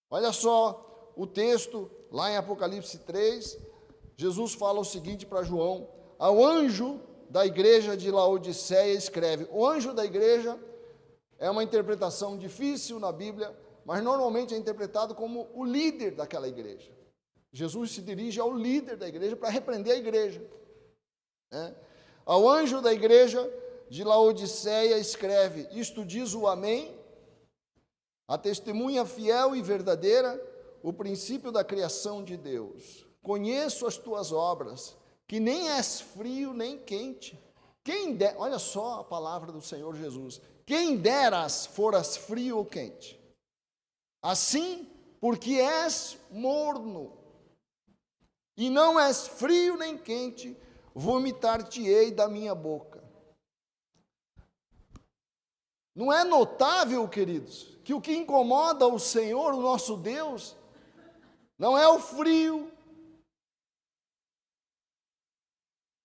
S4: Olha só o texto lá em Apocalipse 3, Jesus fala o seguinte para João: ao anjo da igreja de Laodiceia escreve. O anjo da igreja é uma interpretação difícil na Bíblia, mas normalmente é interpretado como o líder daquela igreja. Jesus se dirige ao líder da igreja para repreender a igreja. Ao anjo da igreja de Laodiceia escreve: isto diz o Amém, a testemunha fiel e verdadeira, o princípio da criação de Deus. Conheço as tuas obras, que nem és frio nem quente. Olha só a palavra do Senhor Jesus. Quem deras foras frio ou quente. Assim, porque és morno, e não és frio nem quente, vomitar-te-ei da minha boca. Não é notável, queridos, que o que incomoda o Senhor, o nosso Deus, não é o frio,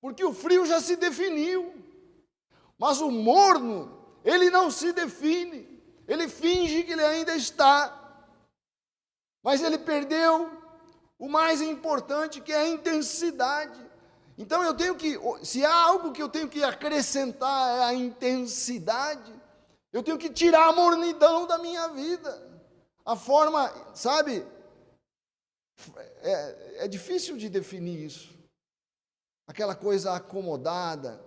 S4: porque o frio já se definiu, mas o morno, ele não se define, ele finge que ele ainda está, mas ele perdeu o mais importante, que é a intensidade. Então eu tenho que, se há algo que eu tenho que acrescentar é a intensidade, eu tenho que tirar a mornidão da minha vida, a forma, sabe, é difícil de definir isso. Aquela coisa acomodada,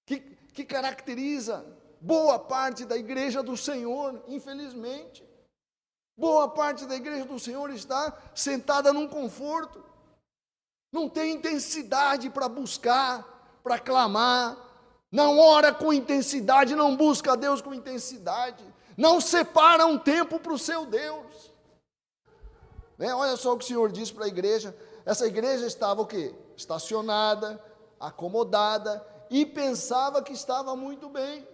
S4: que caracteriza boa parte da igreja do Senhor, infelizmente. Boa parte da igreja do Senhor está sentada num conforto, não tem intensidade para buscar, para clamar, não ora com intensidade, não busca a Deus com intensidade, não separa um tempo para o seu Deus. Olha só o que o Senhor diz para a igreja. Essa igreja estava o quê? Estacionada, acomodada, e pensava que estava muito bem.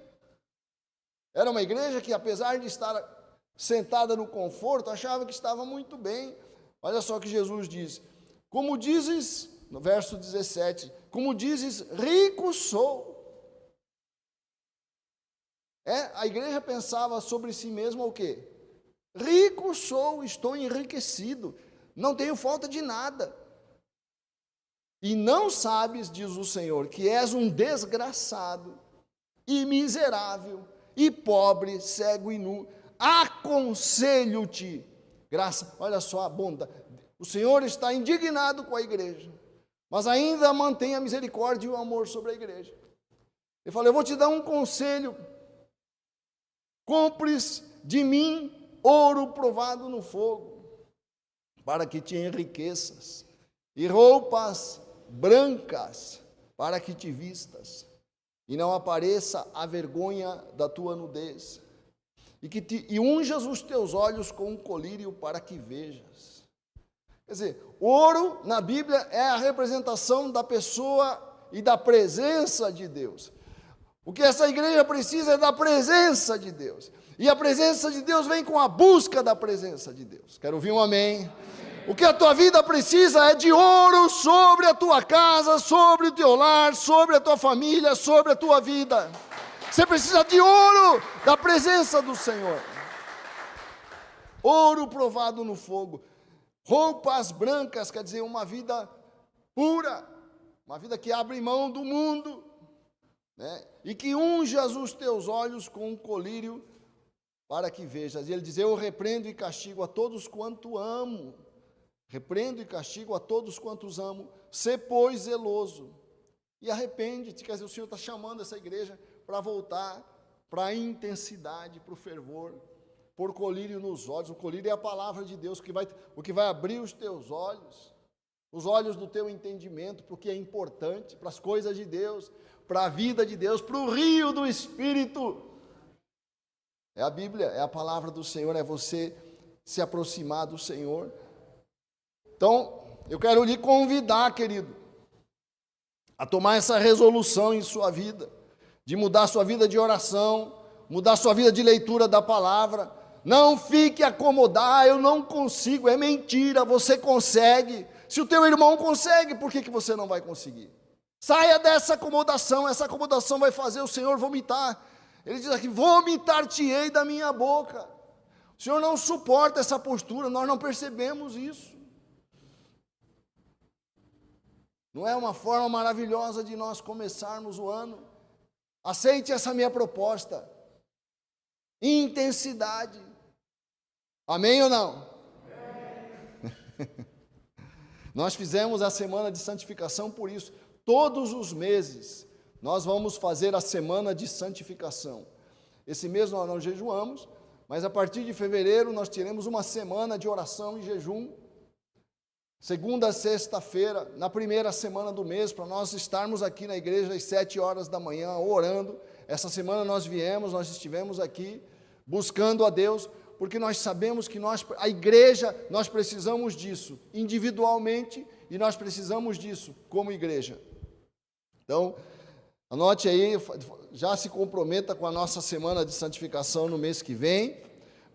S4: Era uma igreja que, apesar de estar sentada no conforto, achava que estava muito bem. Olha só o que Jesus diz: como dizes, no verso 17, como dizes, rico sou, A igreja pensava sobre si mesma o quê? Rico sou, estou enriquecido, não tenho falta de nada. E não sabes, diz o Senhor, que és um desgraçado, e miserável, e pobre, cego e nu. Aconselho-te, olha só a bondade. O Senhor está indignado com a igreja, mas ainda mantém a misericórdia e o amor sobre a igreja. Ele fala: eu vou te dar um conselho. Compres de mim ouro provado no fogo, para que te enriqueças, e roupas brancas, para que te vistas, e não apareça a vergonha da tua nudez, e unjas os teus olhos com um colírio para que vejas. Quer dizer, ouro na Bíblia é a representação da pessoa e da presença de Deus. O que essa igreja precisa é da presença de Deus. E a presença de Deus vem com a busca da presença de Deus. Quero ouvir um amém? Amém. O que a tua vida precisa é de ouro sobre a tua casa, sobre o teu lar, sobre a tua família, sobre a tua vida. Você precisa de ouro da presença do Senhor. Ouro provado no fogo. Roupas brancas, quer dizer, uma vida pura, uma vida que abre mão do mundo, né? E que unjas os teus olhos com um colírio para que vejas. E ele diz: eu repreendo e castigo a todos quanto amo. Repreendo e castigo a todos quantos amo. Sê, pois, zeloso e arrepende-te. Quer dizer, o Senhor está chamando essa igreja para voltar para a intensidade, para o fervor, por colírio nos olhos. O colírio é a palavra de Deus, o que vai abrir os teus olhos, os olhos do teu entendimento, para o que é importante, para as coisas de Deus, para a vida de Deus, para o rio do Espírito. É a Bíblia, é a palavra do Senhor, é você se aproximar do Senhor. Então, eu quero lhe convidar, querido, a tomar essa resolução em sua vida, de mudar sua vida de oração, mudar sua vida de leitura da palavra. Não fique acomodado: eu não consigo. É mentira, você consegue. Se o teu irmão consegue, por que você não vai conseguir? Saia dessa acomodação. Essa acomodação vai fazer o Senhor vomitar. Ele diz aqui: vomitar-te-ei da minha boca. O Senhor não suporta essa postura, nós não percebemos isso. Não é uma forma maravilhosa de nós começarmos o ano? Aceite essa minha proposta. Intensidade. Amém ou não? Amém. Nós fizemos a semana de santificação por isso. Todos os meses nós vamos fazer a semana de santificação. Esse mês nós não jejuamos, mas a partir de fevereiro nós teremos uma semana de oração e jejum. Segunda a sexta-feira, na primeira semana do mês, para nós estarmos aqui na igreja às 7 horas da manhã, orando. Essa semana nós estivemos aqui, buscando a Deus, porque nós sabemos que a igreja, nós precisamos disso, individualmente, e nós precisamos disso como igreja. Então, anote aí, já se comprometa com a nossa semana de santificação no mês que vem,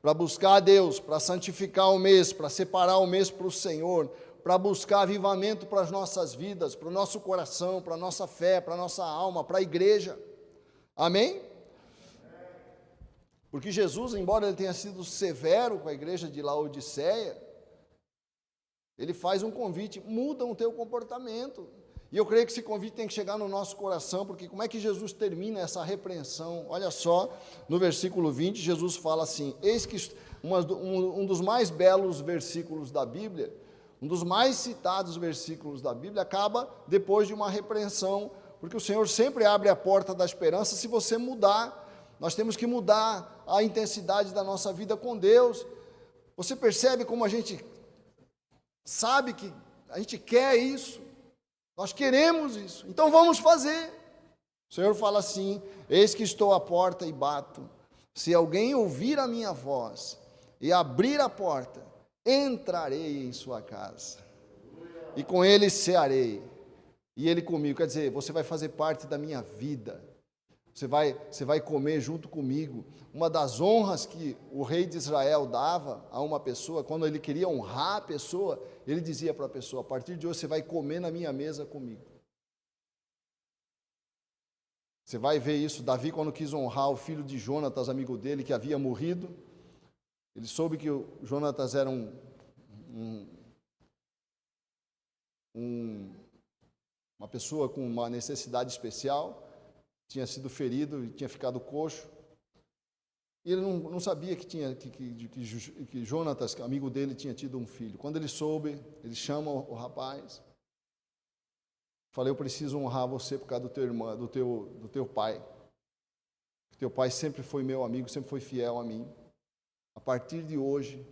S4: para buscar a Deus, para santificar o mês, para separar o mês para o Senhor, para buscar avivamento para as nossas vidas, para o nosso coração, para a nossa fé, para a nossa alma, para a igreja. Amém? Porque Jesus, embora ele tenha sido severo com a igreja de Laodiceia, ele faz um convite: muda o teu comportamento. E eu creio que esse convite tem que chegar no nosso coração, porque como é que Jesus termina essa repreensão? Olha só, no versículo 20, Jesus fala assim: eis que um dos mais belos versículos da Bíblia, um dos mais citados versículos da Bíblia, acaba depois de uma repreensão, porque o Senhor sempre abre a porta da esperança se você mudar. Nós temos que mudar a intensidade da nossa vida com Deus. Você percebe como a gente sabe que a gente quer isso? Nós queremos isso, então vamos fazer. O Senhor fala assim: eis que estou à porta e bato. Se alguém ouvir a minha voz e abrir a porta, entrarei em sua casa, e com ele cearei, e ele comigo. Quer dizer, você vai fazer parte da minha vida, você vai comer junto comigo. Uma das honras que o rei de Israel dava a uma pessoa, quando ele queria honrar a pessoa, ele dizia para a pessoa: a partir de hoje você vai comer na minha mesa comigo. Você vai ver isso. Davi, quando quis honrar o filho de Jonatas, amigo dele, que havia morrido, ele soube que o Jonatas era uma pessoa com uma necessidade especial, tinha sido ferido e tinha ficado coxo. E ele não sabia que Jonatas, amigo dele, tinha tido um filho. Quando ele soube, ele chama o rapaz. Falei, eu preciso honrar você por causa do teu irmão, do teu pai. Teu pai sempre foi meu amigo, sempre foi fiel a mim. A partir de hoje,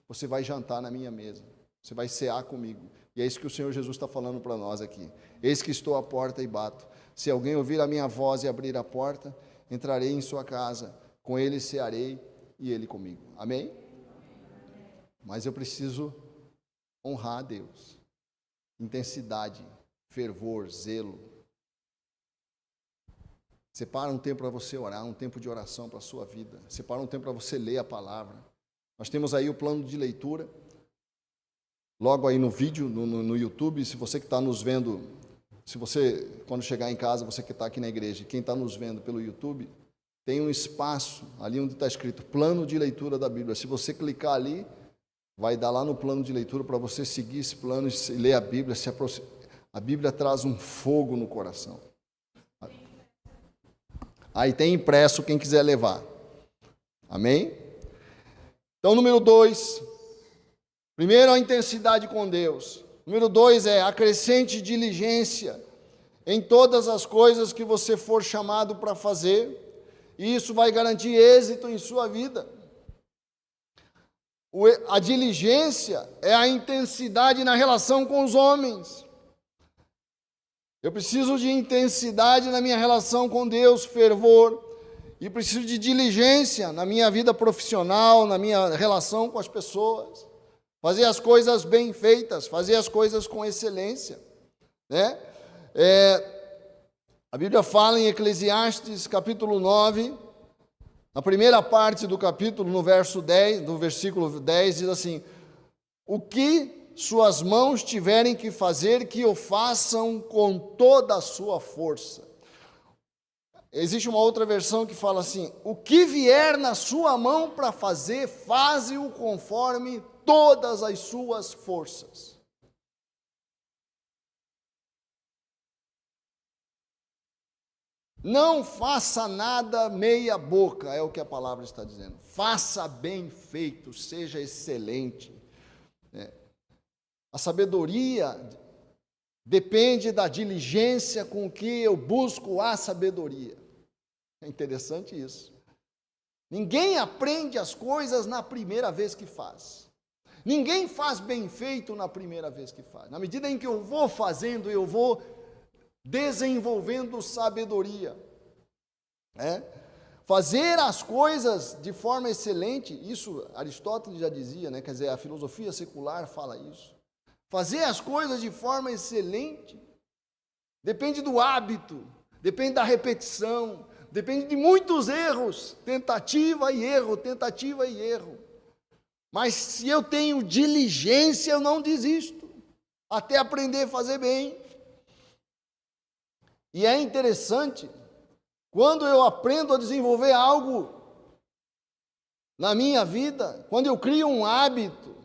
S4: você vai jantar na minha mesa. Você vai cear comigo. E é isso que o Senhor Jesus está falando para nós aqui. Eis que estou à porta e bato. Se alguém ouvir a minha voz e abrir a porta, entrarei em sua casa, com ele cearei e ele comigo. Amém? Mas eu preciso honrar a Deus. Intensidade, fervor, zelo. Separa um tempo para você orar, um tempo de oração para a sua vida. Separa um tempo para você ler a palavra. Nós temos aí o plano de leitura. Logo aí no vídeo, no YouTube, se você que está nos vendo, se você, quando chegar em casa, você que está aqui na igreja, quem está nos vendo pelo YouTube, tem um espaço ali onde está escrito plano de leitura da Bíblia. Se você clicar ali, vai dar lá no plano de leitura para você seguir esse plano e ler a Bíblia. A Bíblia traz um fogo no coração. Aí tem impresso quem quiser levar. Amém? Então, número 2. Primeiro, a intensidade com Deus. Número 2 é acrescente diligência em todas as coisas que você for chamado para fazer. E isso vai garantir êxito em sua vida. A diligência é a intensidade na relação com os homens. Eu preciso de intensidade na minha relação com Deus, fervor, e preciso de diligência na minha vida profissional, na minha relação com as pessoas. Fazer as coisas bem feitas, fazer as coisas com excelência, né? A Bíblia fala em Eclesiastes, capítulo 9, na primeira parte do capítulo, no verso 10, no versículo 10, diz assim: o que suas mãos tiverem que fazer, que o façam com toda a sua força. Existe uma outra versão que fala assim: o que vier na sua mão para fazer, faze-o conforme todas as suas forças. Não faça nada meia boca, é o que a palavra está dizendo. Faça bem feito, seja excelente. A sabedoria depende da diligência com que eu busco a sabedoria. É interessante isso. Ninguém aprende as coisas na primeira vez que faz. Ninguém faz bem feito na primeira vez que faz. Na medida em que eu vou fazendo, eu vou desenvolvendo sabedoria. Fazer as coisas de forma excelente, isso Aristóteles já dizia, né? Quer dizer, a filosofia secular fala isso. Fazer as coisas de forma excelente depende do hábito, depende da repetição, depende de muitos erros, tentativa e erro. Mas se eu tenho diligência, eu não desisto, até aprender a fazer bem. E é interessante, quando eu aprendo a desenvolver algo na minha vida, quando eu crio um hábito,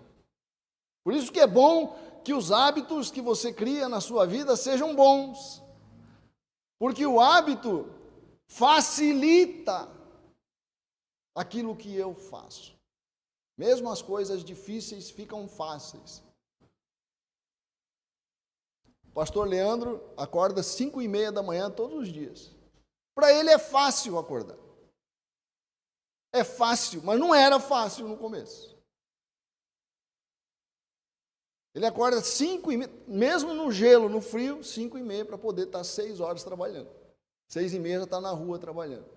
S4: por isso que é bom que os hábitos que você cria na sua vida sejam bons, porque o hábito facilita aquilo que eu faço. Mesmo as coisas difíceis ficam fáceis. O pastor Leandro acorda 5:30 da manhã todos os dias. Para ele é fácil acordar. É fácil, mas não era fácil no começo. Ele acorda 5:30, mesmo no gelo, no frio, 5:30 para poder estar 6 horas trabalhando. 6:30 já está na rua trabalhando.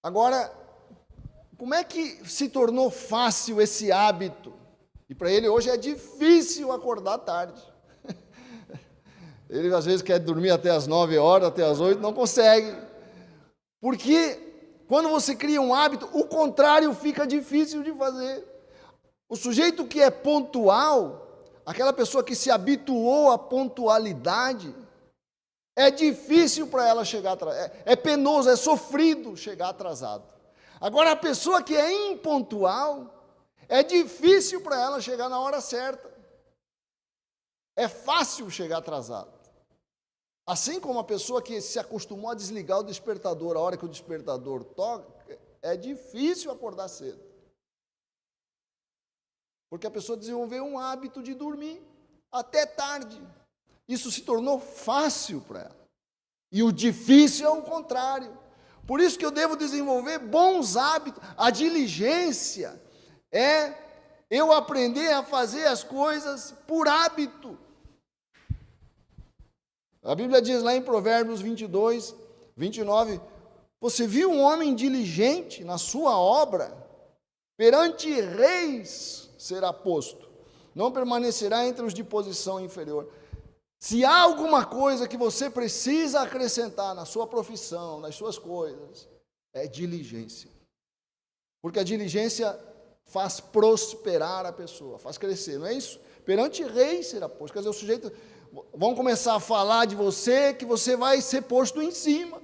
S4: Agora, como é que se tornou fácil esse hábito? E para ele hoje é difícil acordar tarde. Ele às vezes quer dormir até as 9 horas, até as 8, não consegue. Porque quando você cria um hábito, o contrário fica difícil de fazer. O sujeito que é pontual, aquela pessoa que se habituou à pontualidade, É difícil para ela chegar atrasado, é penoso, é sofrido chegar atrasado. Agora, a pessoa que é impontual, é difícil para ela chegar na hora certa. É fácil chegar atrasado. Assim como a pessoa que se acostumou a desligar o despertador a hora que o despertador toca, é difícil acordar cedo. Porque a pessoa desenvolveu um hábito de dormir até tarde. Isso se tornou fácil para ela. E o difícil é o contrário. Por isso que eu devo desenvolver bons hábitos. A diligência é eu aprender a fazer as coisas por hábito. A Bíblia diz lá em Provérbios 22, 29, você viu um homem diligente na sua obra, perante reis será posto, não permanecerá entre os de posição inferior. Se há alguma coisa que você precisa acrescentar na sua profissão, nas suas coisas, é diligência. Porque a diligência faz prosperar a pessoa, faz crescer, não é isso? Perante reis será posto. Quer dizer, o sujeito, vão começar a falar de você, que você vai ser posto em cima.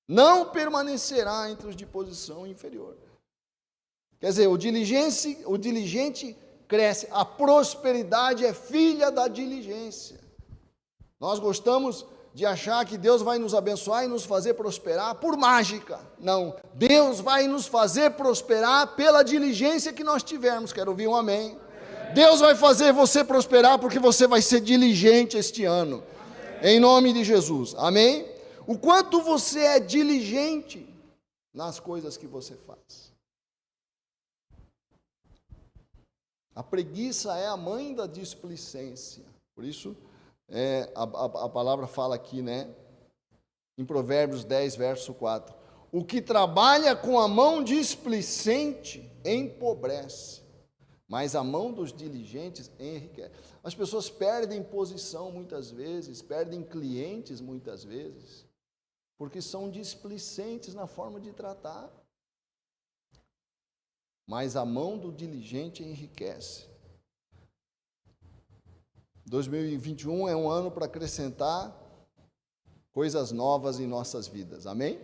S4: Não permanecerá entre os de posição inferior. Quer dizer, o diligente cresce. A prosperidade é filha da diligência. Nós gostamos de achar que Deus vai nos abençoar e nos fazer prosperar por mágica. Não, Deus vai nos fazer prosperar pela diligência que nós tivermos. Quero ouvir um amém. Deus vai fazer você prosperar porque você vai ser diligente este ano. Em nome de Jesus. Amém? O quanto você é diligente nas coisas que você faz. A preguiça é a mãe da displicência. Por isso, a palavra fala aqui, né? Em Provérbios 10, verso 4. O que trabalha com a mão displicente empobrece, mas a mão dos diligentes enriquece. As pessoas perdem posição muitas vezes, perdem clientes muitas vezes, porque são displicentes na forma de tratar. Mas a mão do diligente enriquece. 2021 é um ano para acrescentar coisas novas em nossas vidas, amém?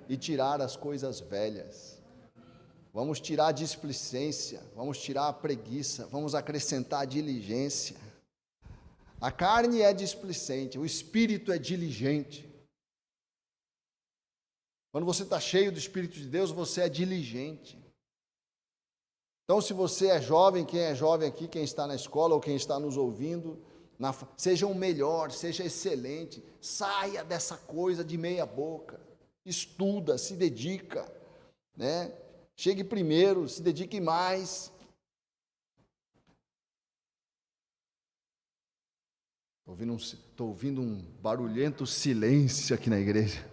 S4: E tirar as coisas velhas. Vamos tirar a displicência, vamos tirar a preguiça, vamos acrescentar a diligência. A carne é displicente, o espírito é diligente. Quando você está cheio do Espírito de Deus, você é diligente. Então, se você é jovem, quem é jovem aqui, quem está na escola ou quem está nos ouvindo, seja o melhor, seja excelente, saia dessa coisa de meia boca, estuda, se dedica, né? Chegue primeiro, se dedique mais. Estou ouvindo um barulhento silêncio aqui na igreja.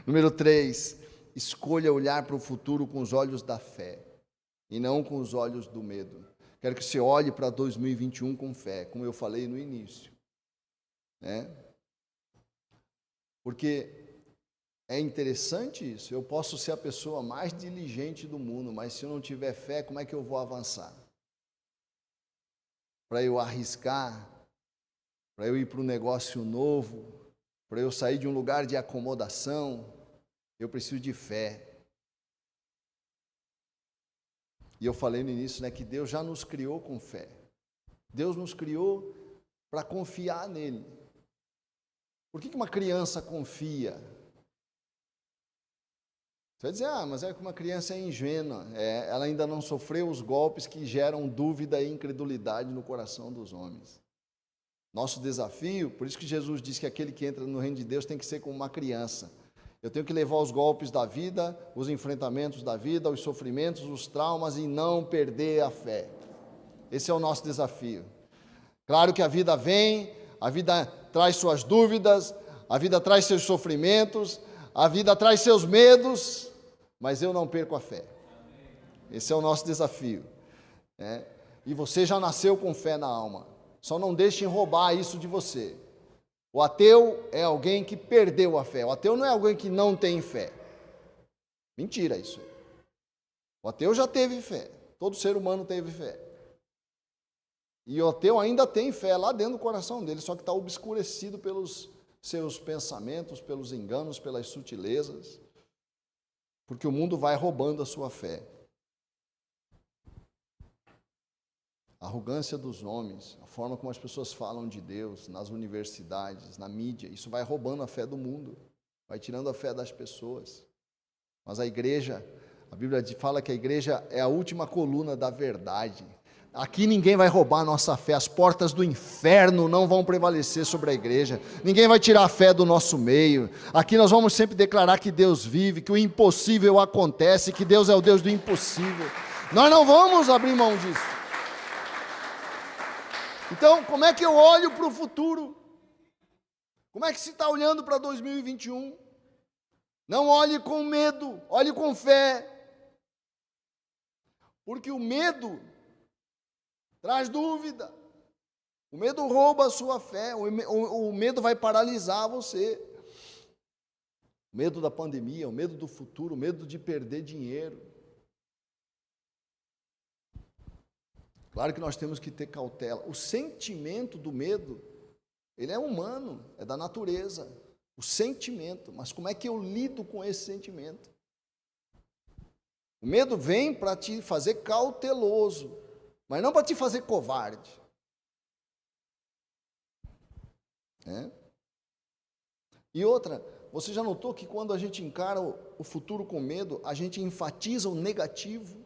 S4: Número 3, escolha olhar para o futuro com os olhos da fé e não com os olhos do medo. Quero que você olhe para 2021 com fé, como eu falei no início, né? Porque é interessante isso. Eu posso ser a pessoa mais diligente do mundo, mas se eu não tiver fé, como é que eu vou avançar? Para eu arriscar, para eu ir para um negócio novo, para eu sair de um lugar de acomodação, eu preciso de fé. E eu falei no início, né, que Deus já nos criou com fé. Deus nos criou para confiar nele. Por que uma criança confia? Você vai dizer, mas é que uma criança é ingênua. Ela ainda não sofreu os golpes que geram dúvida e incredulidade no coração dos homens. Nosso desafio, por isso que Jesus disse que aquele que entra no reino de Deus tem que ser como uma criança. Eu tenho que levar os golpes da vida, os enfrentamentos da vida, os sofrimentos, os traumas e não perder a fé. Esse é o nosso desafio. Claro que a vida vem, a vida traz suas dúvidas, a vida traz seus sofrimentos, a vida traz seus medos, mas eu não perco a fé. Esse é o nosso desafio. E você já nasceu com fé na alma. Só não deixem roubar isso de você. O ateu é alguém que perdeu a fé. O ateu não é alguém que não tem fé. Mentira isso. O ateu já teve fé. Todo ser humano teve fé. E o ateu ainda tem fé lá dentro do coração dele, só que está obscurecido pelos seus pensamentos, pelos enganos, pelas sutilezas, porque o mundo vai roubando a sua fé. A arrogância dos homens, a forma como as pessoas falam de Deus, nas universidades, na mídia, isso vai roubando a fé do mundo, vai tirando a fé das pessoas. Mas a igreja, a Bíblia fala que a igreja é a última coluna da verdade. Aqui ninguém vai roubar a nossa fé, as portas do inferno não vão prevalecer sobre a igreja, ninguém vai tirar a fé do nosso meio. Aqui nós vamos sempre declarar que Deus vive, que o impossível acontece, que Deus é o Deus do impossível. Nós não vamos abrir mão disso. Então, como é que eu olho para o futuro? Como é que se está olhando para 2021? Não olhe com medo, olhe com fé. Porque o medo traz dúvida. O medo rouba a sua fé, o medo vai paralisar você. O medo da pandemia, o medo do futuro, o medo de perder dinheiro. Claro que nós temos que ter cautela. O sentimento do medo, ele é humano, é da natureza. O sentimento, mas como é que eu lido com esse sentimento? O medo vem para te fazer cauteloso, mas não para te fazer covarde. E outra, você já notou que quando a gente encara o futuro com medo, a gente enfatiza o negativo?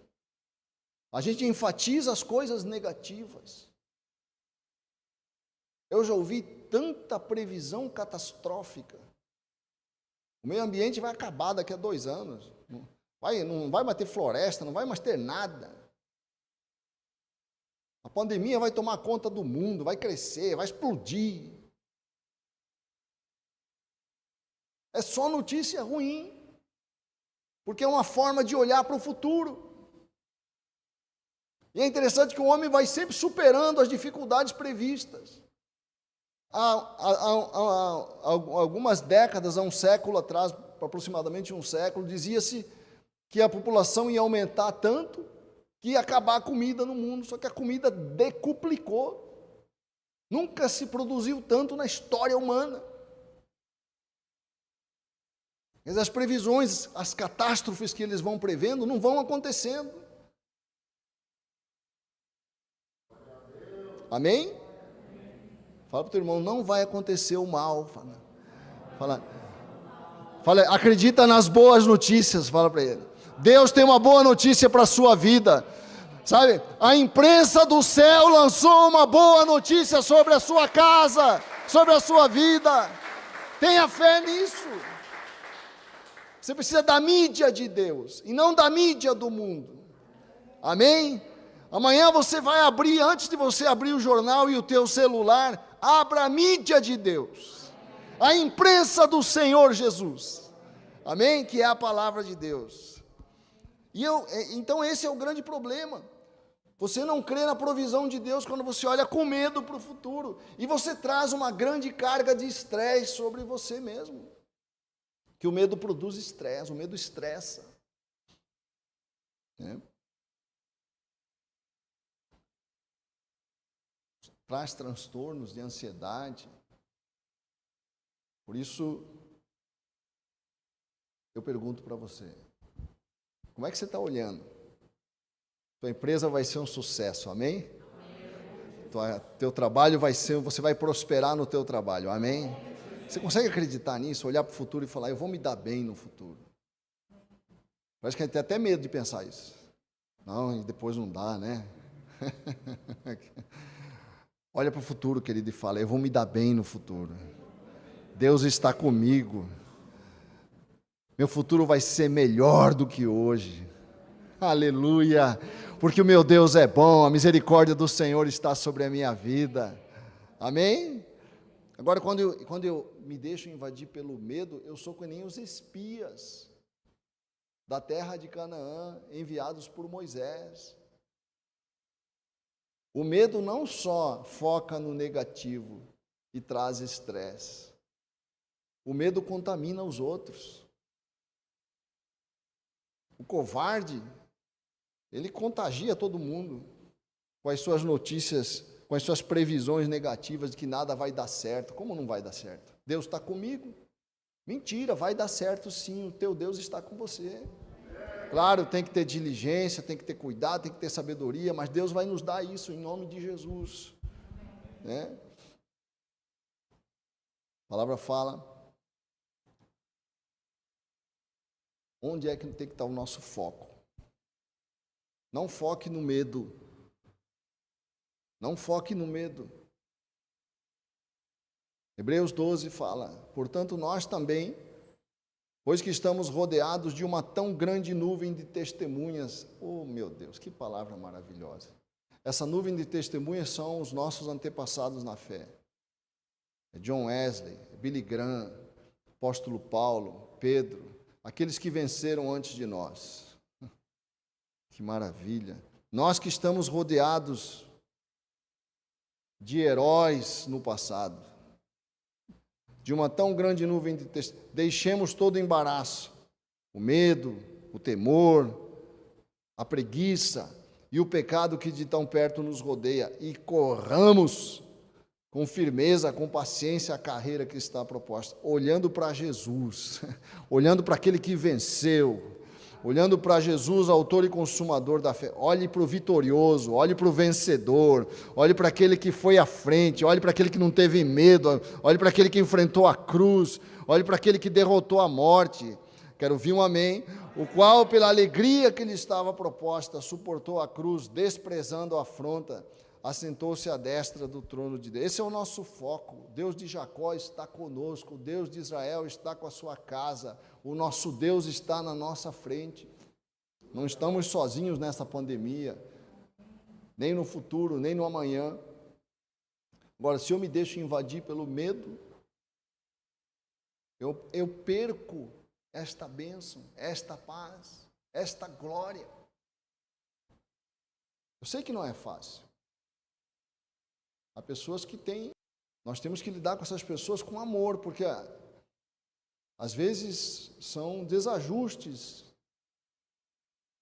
S4: A gente enfatiza as coisas negativas. Eu já ouvi tanta previsão catastrófica. O meio ambiente vai acabar daqui a 2 anos. Não vai mais ter floresta, não vai mais ter nada. A pandemia vai tomar conta do mundo, vai crescer, vai explodir. É só notícia ruim, porque é uma forma de olhar para o futuro. E é interessante que o homem vai sempre superando as dificuldades previstas. Há algumas décadas, há um século atrás, aproximadamente um século, dizia-se que a população ia aumentar tanto que ia acabar a comida no mundo, só que a comida decuplicou. Nunca se produziu tanto na história humana. Mas as previsões, as catástrofes que eles vão prevendo não vão acontecendo. Amém? Fala para o teu irmão, não vai acontecer o mal. Fala, acredita nas boas notícias, fala para ele. Deus tem uma boa notícia para a sua vida. Sabe, a imprensa do céu lançou uma boa notícia sobre a sua casa, sobre a sua vida. Tenha fé nisso. Você precisa da mídia de Deus e não da mídia do mundo. Amém? Amanhã você vai abrir, antes de você abrir o jornal e o teu celular, abra a mídia de Deus, a imprensa do Senhor Jesus, amém? Que é a palavra de Deus. Então esse é o grande problema, você não crê na provisão de Deus quando você olha com medo para o futuro, e você traz uma grande carga de estresse sobre você mesmo, que o medo produz estresse, o medo estressa, traz transtornos de ansiedade. Por isso, eu pergunto para você, como é que você está olhando? Tua empresa vai ser um sucesso, amém? Teu trabalho vai ser, você vai prosperar no teu trabalho, amém? Você consegue acreditar nisso, olhar para o futuro e falar, eu vou me dar bem no futuro? Parece que a gente tem até medo de pensar isso. Não, e depois não dá, né? Olha para o futuro, querido, e fala, eu vou me dar bem no futuro. Deus está comigo. Meu futuro vai ser melhor do que hoje. Aleluia! Porque o meu Deus é bom, a misericórdia do Senhor está sobre a minha vida. Amém? Agora, quando eu me deixo invadir pelo medo, eu sou que nem os espias da terra de Canaã, enviados por Moisés. O medo não só foca no negativo e traz estresse. O medo contamina os outros. O covarde, ele contagia todo mundo com as suas notícias com as suas previsões negativas de que nada vai dar certo. Como não vai dar certo? Deus está comigo? Mentira, vai dar certo sim, o teu Deus está com você. Claro, tem que ter diligência, tem que ter cuidado, tem que ter sabedoria, mas Deus vai nos dar isso em nome de Jesus. Né? A palavra fala, onde é que tem que estar o nosso foco? Não foque no medo. Não foque no medo. Hebreus 12 fala, portanto nós também, pois que estamos rodeados de uma tão grande nuvem de testemunhas, oh meu Deus, que palavra maravilhosa. Essa nuvem de testemunhas são os nossos antepassados na fé. É John Wesley, Billy Graham, apóstolo Paulo, Pedro, aqueles que venceram antes de nós. Que maravilha. Nós que estamos rodeados de heróis no passado, de uma tão grande nuvem de testemunhas, deixemos todo o embaraço, o medo, o temor, a preguiça e o pecado que de tão perto nos rodeia e corramos com firmeza, com paciência a carreira que está proposta, olhando para Jesus, olhando para aquele que venceu, olhando para Jesus, autor e consumador da fé. Olhe para o vitorioso, olhe para o vencedor, olhe para aquele que foi à frente, olhe para aquele que não teve medo, olhe para aquele que enfrentou a cruz, olhe para aquele que derrotou a morte. Quero ouvir um amém. O qual, pela alegria que lhe estava proposta, suportou a cruz, desprezando a afronta, assentou-se à destra do trono de Deus. Esse é o nosso foco. O Deus de Jacó está conosco, o Deus de Israel está com a sua casa, o nosso Deus está na nossa frente. Não estamos sozinhos nessa pandemia, nem no futuro, nem no amanhã. Agora, se eu me deixo invadir pelo medo, eu perco esta bênção, esta paz, esta glória. Eu sei que não é fácil. Há pessoas que têm, nós temos que lidar com essas pessoas com amor, porque às vezes são desajustes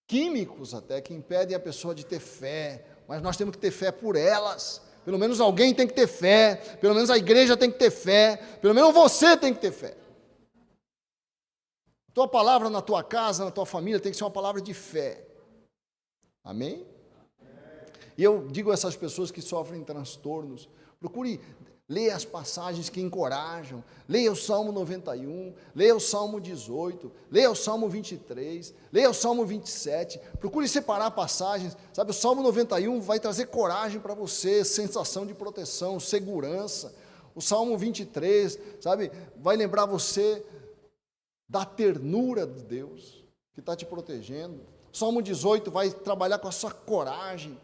S4: químicos até que impedem a pessoa de ter fé, mas nós temos que ter fé por elas. Pelo menos alguém tem que ter fé, pelo menos a igreja tem que ter fé, pelo menos você tem que ter fé. A tua palavra na tua casa, na tua família tem que ser uma palavra de fé. Amém? E eu digo a essas pessoas que sofrem transtornos, procure ler as passagens que encorajam, leia o Salmo 91, leia o Salmo 18, leia o Salmo 23, leia o Salmo 27, procure separar passagens, sabe, o Salmo 91 vai trazer coragem para você, sensação de proteção, segurança, o Salmo 23, sabe, vai lembrar você da ternura de Deus, que está te protegendo, o Salmo 18 vai trabalhar com a sua coragem,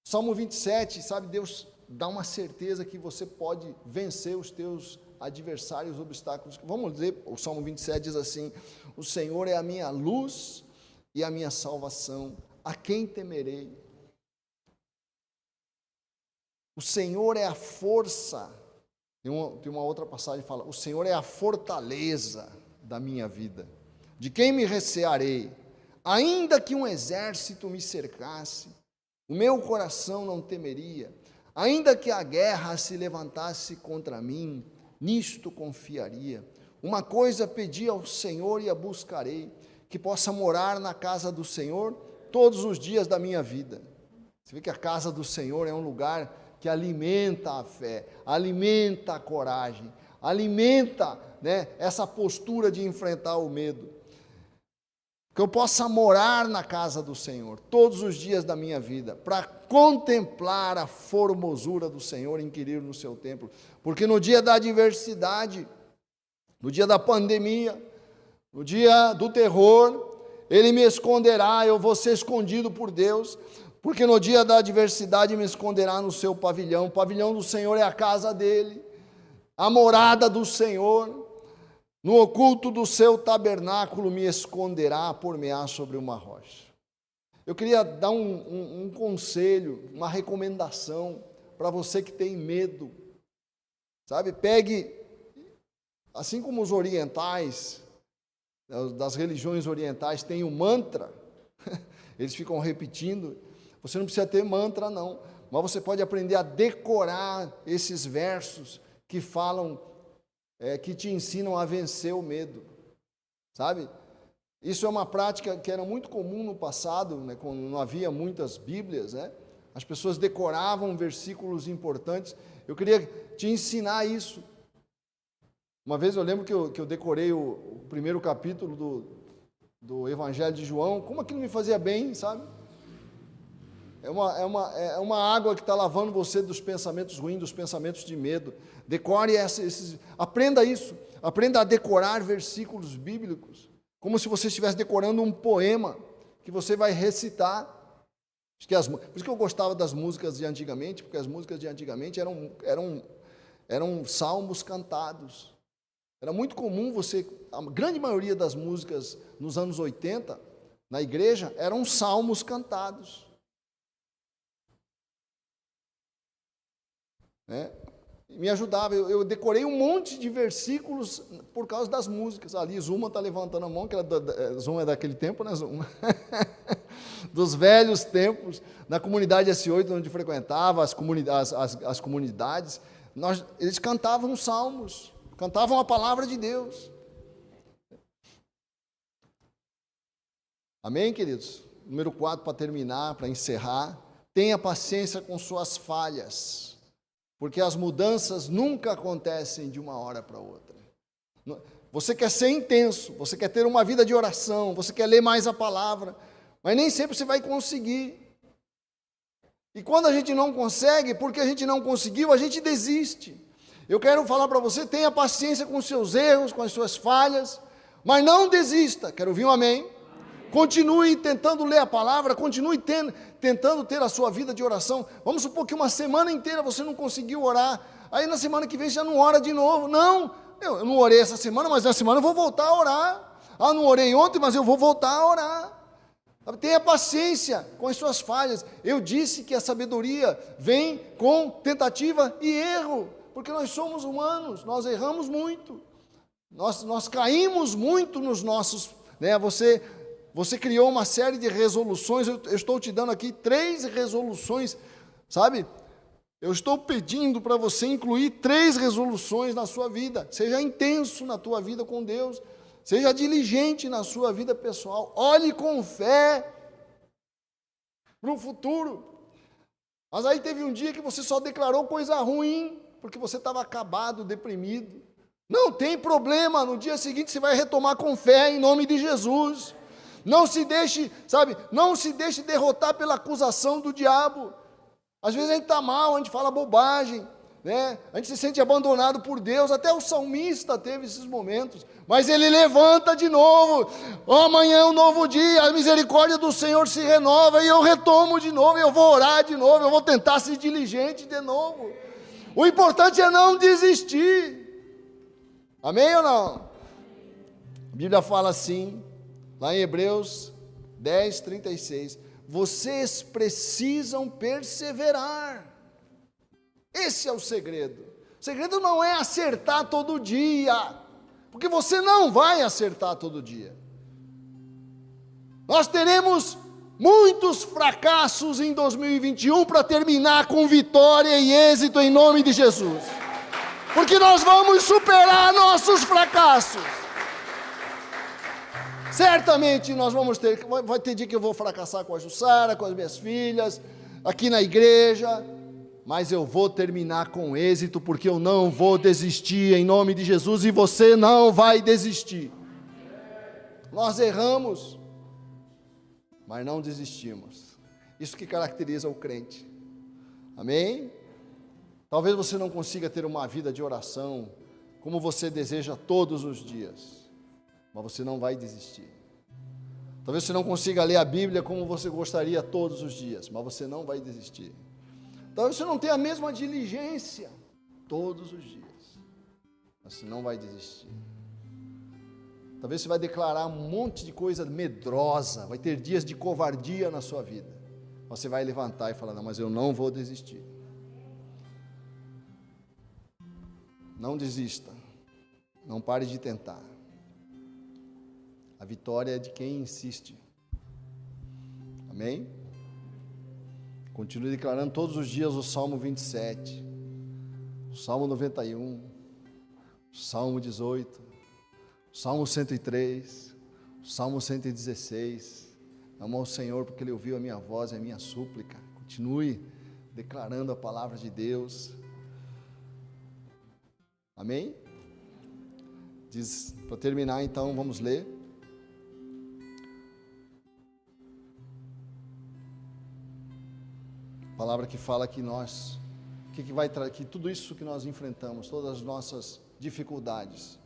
S4: Salmo 27, sabe, Deus dá uma certeza que você pode vencer os teus adversários, obstáculos. Vamos dizer, o Salmo 27 diz assim, o Senhor é a minha luz e a minha salvação, a quem temerei? O Senhor é a força, tem uma outra passagem que fala, o Senhor é a fortaleza da minha vida, de quem me recearei? Ainda que um exército me cercasse, o meu coração não temeria, ainda que a guerra se levantasse contra mim, nisto confiaria. Uma coisa pedi ao Senhor e a buscarei, que possa morar na casa do Senhor todos os dias da minha vida. Você vê que a casa do Senhor é um lugar que alimenta a fé, alimenta a coragem, alimenta, né, essa postura de enfrentar o medo. Que eu possa morar na casa do Senhor todos os dias da minha vida, para contemplar a formosura do Senhor e inquirir no seu templo, porque no dia da adversidade, no dia da pandemia, no dia do terror, Ele me esconderá, eu vou ser escondido por Deus, porque no dia da adversidade me esconderá no seu pavilhão, o pavilhão do Senhor é a casa dele, a morada do Senhor. No oculto do seu tabernáculo me esconderá, por-me-á sobre uma rocha. Eu queria dar um conselho, uma recomendação para você que tem medo. Sabe, pegue, assim como os orientais, das religiões orientais, tem o mantra, eles ficam repetindo, você não precisa ter mantra não, mas você pode aprender a decorar esses versos que falam, que te ensinam a vencer o medo, sabe? Isso é uma prática que era muito comum no passado, né, quando não havia muitas Bíblias, né? As pessoas decoravam versículos importantes. Eu queria te ensinar isso. Uma vez eu lembro que eu decorei o primeiro capítulo do Evangelho de João, como aquilo me fazia bem, sabe? É uma água que está lavando você dos pensamentos ruins, dos pensamentos de medo. Decore aprenda isso, aprenda a decorar versículos bíblicos, como se você estivesse decorando um poema que você vai recitar. Por isso que eu gostava das músicas de antigamente, porque as músicas de antigamente eram salmos cantados. Era muito comum a grande maioria das músicas nos anos 80, na igreja, eram salmos cantados. Me ajudava, eu decorei um monte de versículos por causa das músicas. Ali, Zuma está levantando a mão, que Zuma é daquele tempo, né, Zuma? Dos velhos tempos, na comunidade S8, onde frequentava, as comunidades, eles cantavam salmos, cantavam a palavra de Deus. Amém, queridos? Número 4, para terminar, para encerrar, tenha paciência com suas falhas, porque as mudanças nunca acontecem de uma hora para outra. Você quer ser intenso, você quer ter uma vida de oração, você quer ler mais a palavra, mas nem sempre você vai conseguir. E quando a gente não consegue, porque a gente não conseguiu, a gente desiste. Eu quero falar para você, tenha paciência com os seus erros, com as suas falhas, mas não desista. Quero ouvir um amém? Continue tentando ler a palavra, continue tentando ter a sua vida de oração. Vamos supor que uma semana inteira você não conseguiu orar, aí na semana que vem você já não ora de novo. Não, eu não orei essa semana, mas na semana eu vou voltar a orar. Não orei ontem, mas eu vou voltar a orar. Tenha paciência com as suas falhas. Eu disse que a sabedoria vem com tentativa e erro, porque nós somos humanos, nós erramos muito, nós caímos muito nos nossos, né? Você criou uma série de resoluções, eu estou te dando aqui 3 resoluções, sabe? Eu estou pedindo para você incluir 3 resoluções na sua vida. Seja intenso na tua vida com Deus, seja diligente na sua vida pessoal, olhe com fé para o futuro. Mas aí teve um dia que você só declarou coisa ruim, porque você estava acabado, deprimido. Não tem problema, no dia seguinte você vai retomar com fé em nome de Jesus. Não se deixe, não se deixe derrotar pela acusação do diabo. Às vezes a gente está mal, a gente fala bobagem, né? A gente se sente abandonado por Deus. Até o salmista teve esses momentos, mas ele levanta de novo. Amanhã é um novo dia, a misericórdia do Senhor se renova, e eu retomo de novo, eu vou orar de novo, eu vou tentar ser diligente de novo. O importante é não desistir. Amém ou não? A Bíblia fala assim, lá em Hebreus 10, 36, vocês precisam perseverar. Esse é o segredo. O segredo não é acertar todo dia, porque você não vai acertar todo dia. Nós teremos muitos fracassos em 2021 para terminar com vitória e êxito em nome de Jesus, porque nós vamos superar nossos fracassos. Certamente nós vamos vai ter dia que eu vou fracassar com a Jussara, com as minhas filhas, aqui na igreja, mas eu vou terminar com êxito, porque eu não vou desistir em nome de Jesus, e você não vai desistir. Nós erramos, mas não desistimos. Isso que caracteriza o crente. Amém? Talvez você não consiga ter uma vida de oração como você deseja todos os dias, mas você não vai desistir. Talvez você não consiga ler a Bíblia como você gostaria todos os dias, mas você não vai desistir. Talvez você não tenha a mesma diligência todos os dias, mas você não vai desistir. Talvez você vai declarar um monte de coisa medrosa, vai ter dias de covardia na sua vida. Você vai levantar e falar, não, mas eu não vou desistir. Não desista, não pare de tentar. A vitória é de quem insiste. Amém? Continue declarando todos os dias o Salmo 27, o Salmo 91, o Salmo 18, o Salmo 103, o Salmo 116. Amo ao Senhor porque Ele ouviu a minha voz e a minha súplica. Continue declarando a palavra de Deus. Amém? Diz, para terminar então, vamos ler. Palavra que fala que nós, que tudo isso que nós enfrentamos, todas as nossas dificuldades,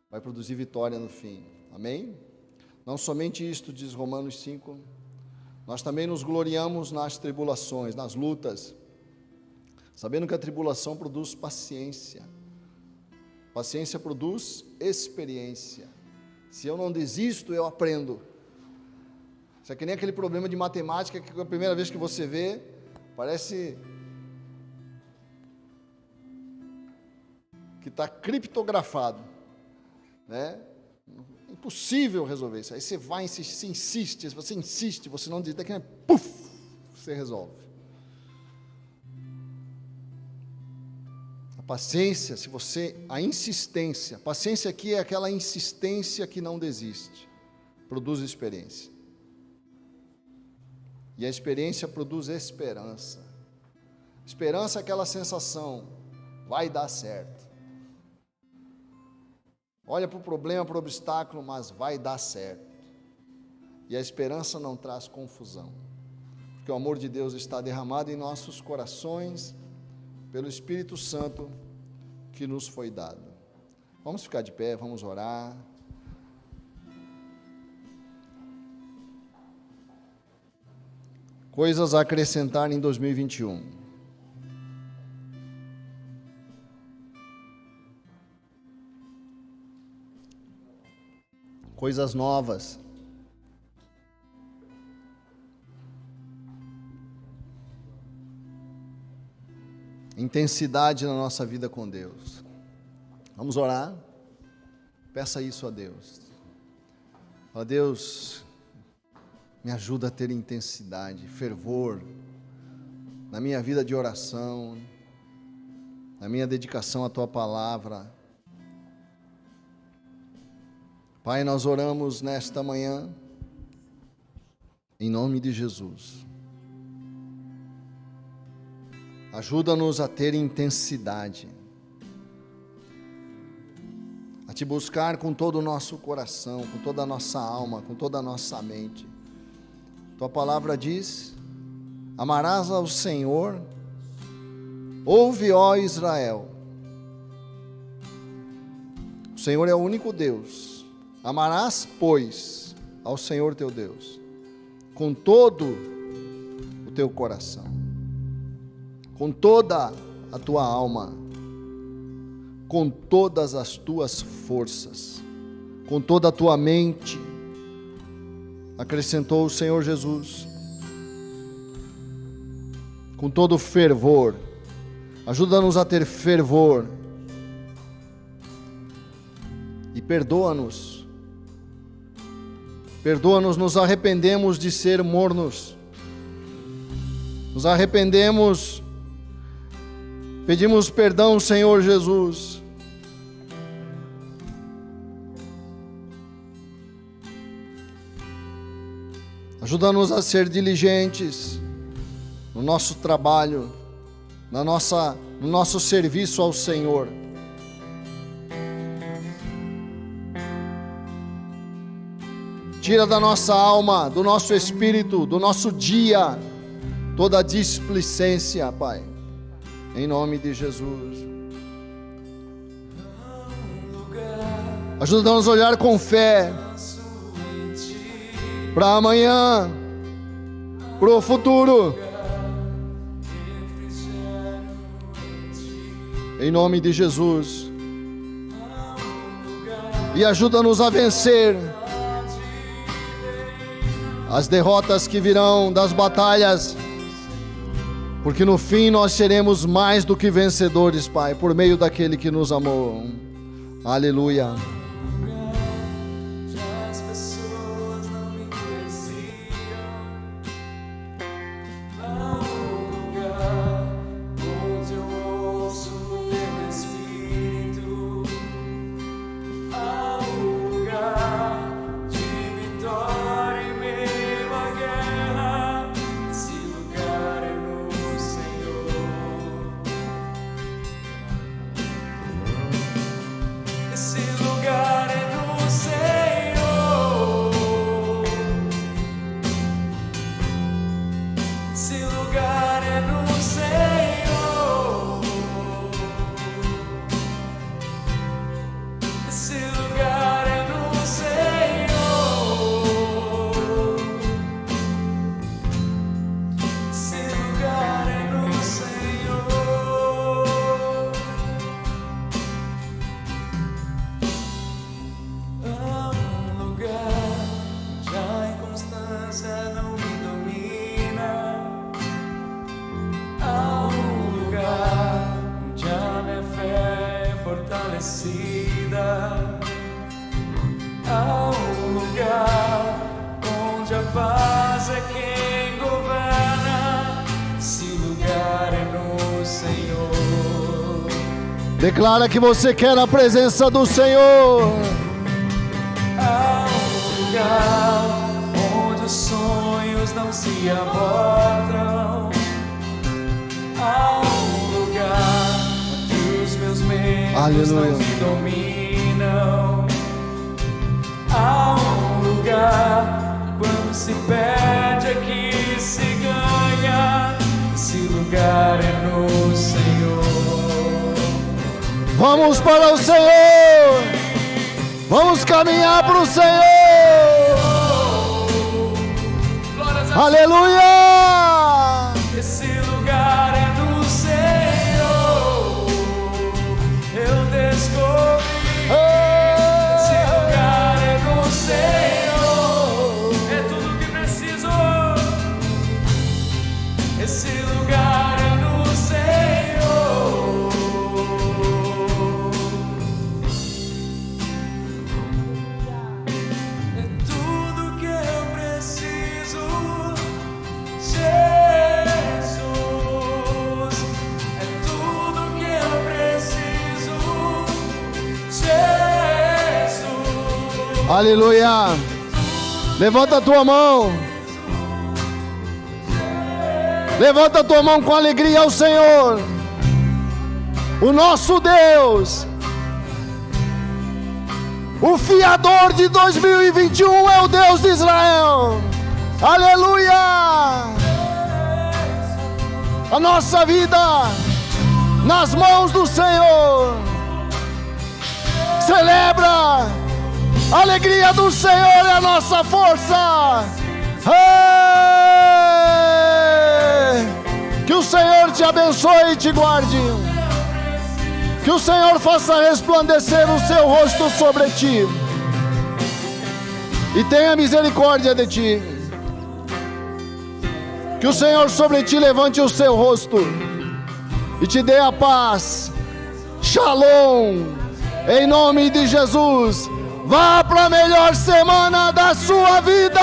S4: vai produzir vitória no fim. Amém? Não somente isto, diz Romanos 5, nós também nos gloriamos nas tribulações, nas lutas, sabendo que a tribulação produz paciência. Paciência produz experiência. Se eu não desisto, eu aprendo. Isso é que nem aquele problema de matemática que a primeira vez que você vê, parece que está criptografado, né? Impossível resolver isso. Aí você vai insistir, você insiste, você não diz, daqui a pouco, puf, você resolve. A paciência, a insistência, paciência aqui é aquela insistência que não desiste, produz experiência. E a experiência produz esperança. Esperança é aquela sensação, vai dar certo. Olha para o problema, para o obstáculo, mas vai dar certo. E a esperança não traz confusão, porque o amor de Deus está derramado em nossos corações, pelo Espírito Santo que nos foi dado. Vamos ficar de pé, vamos orar. Coisas a acrescentar em 2021. Coisas novas. Intensidade na nossa vida com Deus. Vamos orar? Peça isso a Deus. Ó Deus, me ajuda a ter intensidade, fervor na minha vida de oração, na minha dedicação à Tua palavra. Pai, nós oramos nesta manhã, em nome de Jesus. Ajuda-nos a ter intensidade, a Te buscar com todo o nosso coração, com toda a nossa alma, com toda a nossa mente. Tua palavra diz, amarás ao Senhor, ouve, ó Israel. O Senhor é o único Deus. Amarás, pois, ao Senhor teu Deus, com todo o teu coração, com toda a tua alma, com todas as tuas forças, com toda a tua mente. Acrescentou o Senhor Jesus, com todo fervor. Ajuda-nos a ter fervor e perdoa-nos. Perdoa-nos, nos arrependemos de ser mornos, nos arrependemos, pedimos perdão, Senhor Jesus. Ajuda-nos a ser diligentes no nosso trabalho, no nosso serviço ao Senhor. Tira da nossa alma, do nosso espírito, do nosso dia, toda a displicência, Pai, em nome de Jesus. Ajuda-nos a olhar com fé para amanhã, para o futuro, em nome de Jesus. E ajuda-nos a vencer as derrotas que virão das batalhas, porque no fim nós seremos mais do que vencedores, Pai, por meio daquele que nos amou. Aleluia.
S2: parecida a um lugar onde a paz é quem governa. Esse lugar é no Senhor.
S4: Declara que você quer a presença do Senhor.
S2: Há um lugar onde os sonhos não se abortam. Há um lugar onde os meus medos
S4: Aleluia.
S2: não me dominam. Há um lugar quando se perde é que se ganha. Esse lugar é no Senhor.
S4: Vamos para o Senhor. Vamos caminhar para o Senhor. Aleluia.
S2: Esse lugar é do Senhor. Eu descobri. Esse lugar é do Senhor. É tudo que preciso. Esse lugar é do Senhor. É tudo que eu preciso. Jesus, é tudo que eu preciso. Jesus,
S4: Aleluia. Levanta a tua mão. Levanta a tua mão com alegria ao Senhor. O nosso Deus. O fiador de 2021 é o Deus de Israel. Aleluia. A nossa vida nas mãos do Senhor. Celebra. A alegria do Senhor é a nossa força. Que o Senhor te abençoe e te guarde. Que o Senhor faça resplandecer o seu rosto sobre ti e tenha misericórdia de ti. Que o Senhor sobre ti levante o seu rosto e te dê a paz. Shalom. Em nome de Jesus. Vá para a melhor semana da sua vida.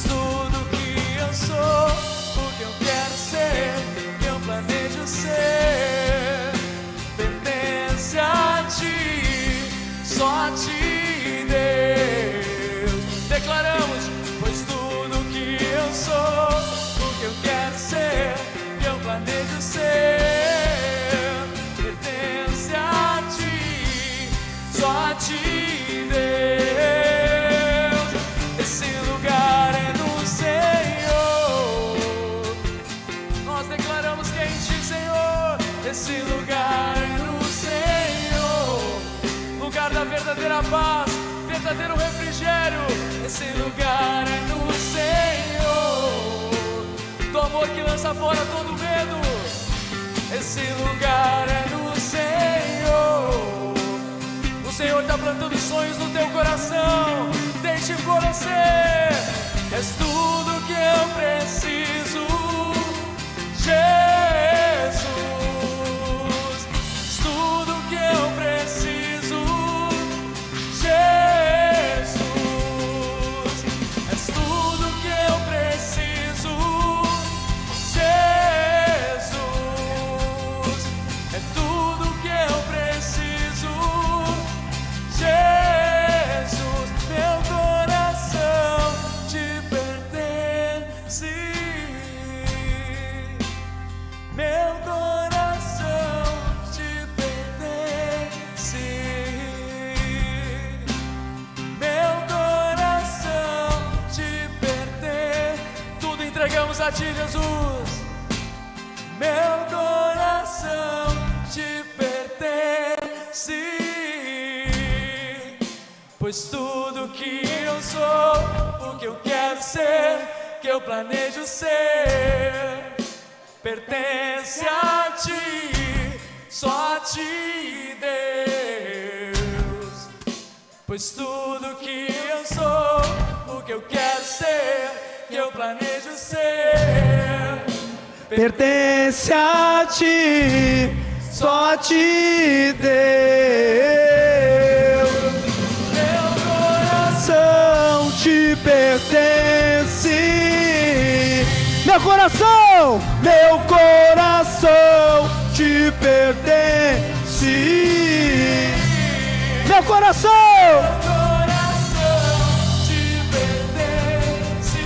S2: Tudo que eu sou, o que eu quero ser, o que eu planejo ser, pertence a ti, só a ti, Deus. Declaramos, pois tudo que eu sou, o que eu quero ser, o que eu planejo ser, pertence a ti, só a ti, Deus. Esse lugar é no Senhor. Nós declaramos que é em ti, Senhor. Esse lugar é no Senhor. Lugar da verdadeira paz, verdadeiro refrigério. Esse lugar é no Senhor. Do amor que lança fora todo medo. Esse lugar é no Senhor. O Senhor está plantando sonhos no teu coração. Deixe florescer. És tudo que eu preciso, Jesus. És tudo que eu preciso, Jesus. És tudo que eu preciso, Jesus. É tudo que eu preciso, Jesus. Meu coração te pertence. a ti, Jesus. Meu coração te pertence, pois tudo que eu sou, o que eu quero ser, que eu planejo ser, pertence a ti, só a ti, Deus. Pois tudo que eu sou, o que eu quero ser, que eu planejo ser,
S3: pertence a ti, só a ti, Deus.
S2: meu
S3: Coração te pertence. Meu coração te pertence. Meu coração
S2: te pertence.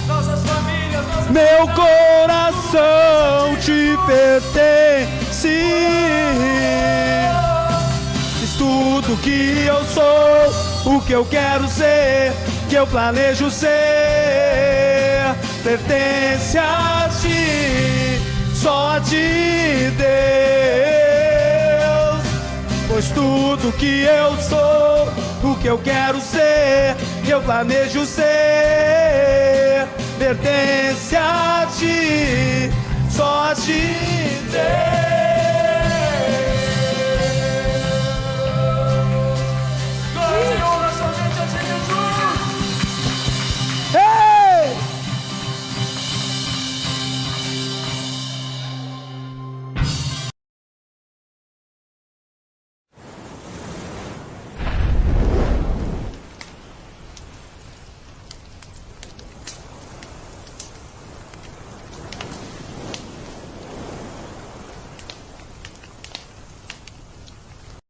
S2: Nossas famílias,
S3: meu coração te pertence. Diz tudo que eu sou, o que eu quero ser, que eu planejo ser, pertence a ti, só a ti, Deus. Pois tudo que eu sou, o que eu quero ser, que eu planejo ser, pertence a ti, só a ti, Deus.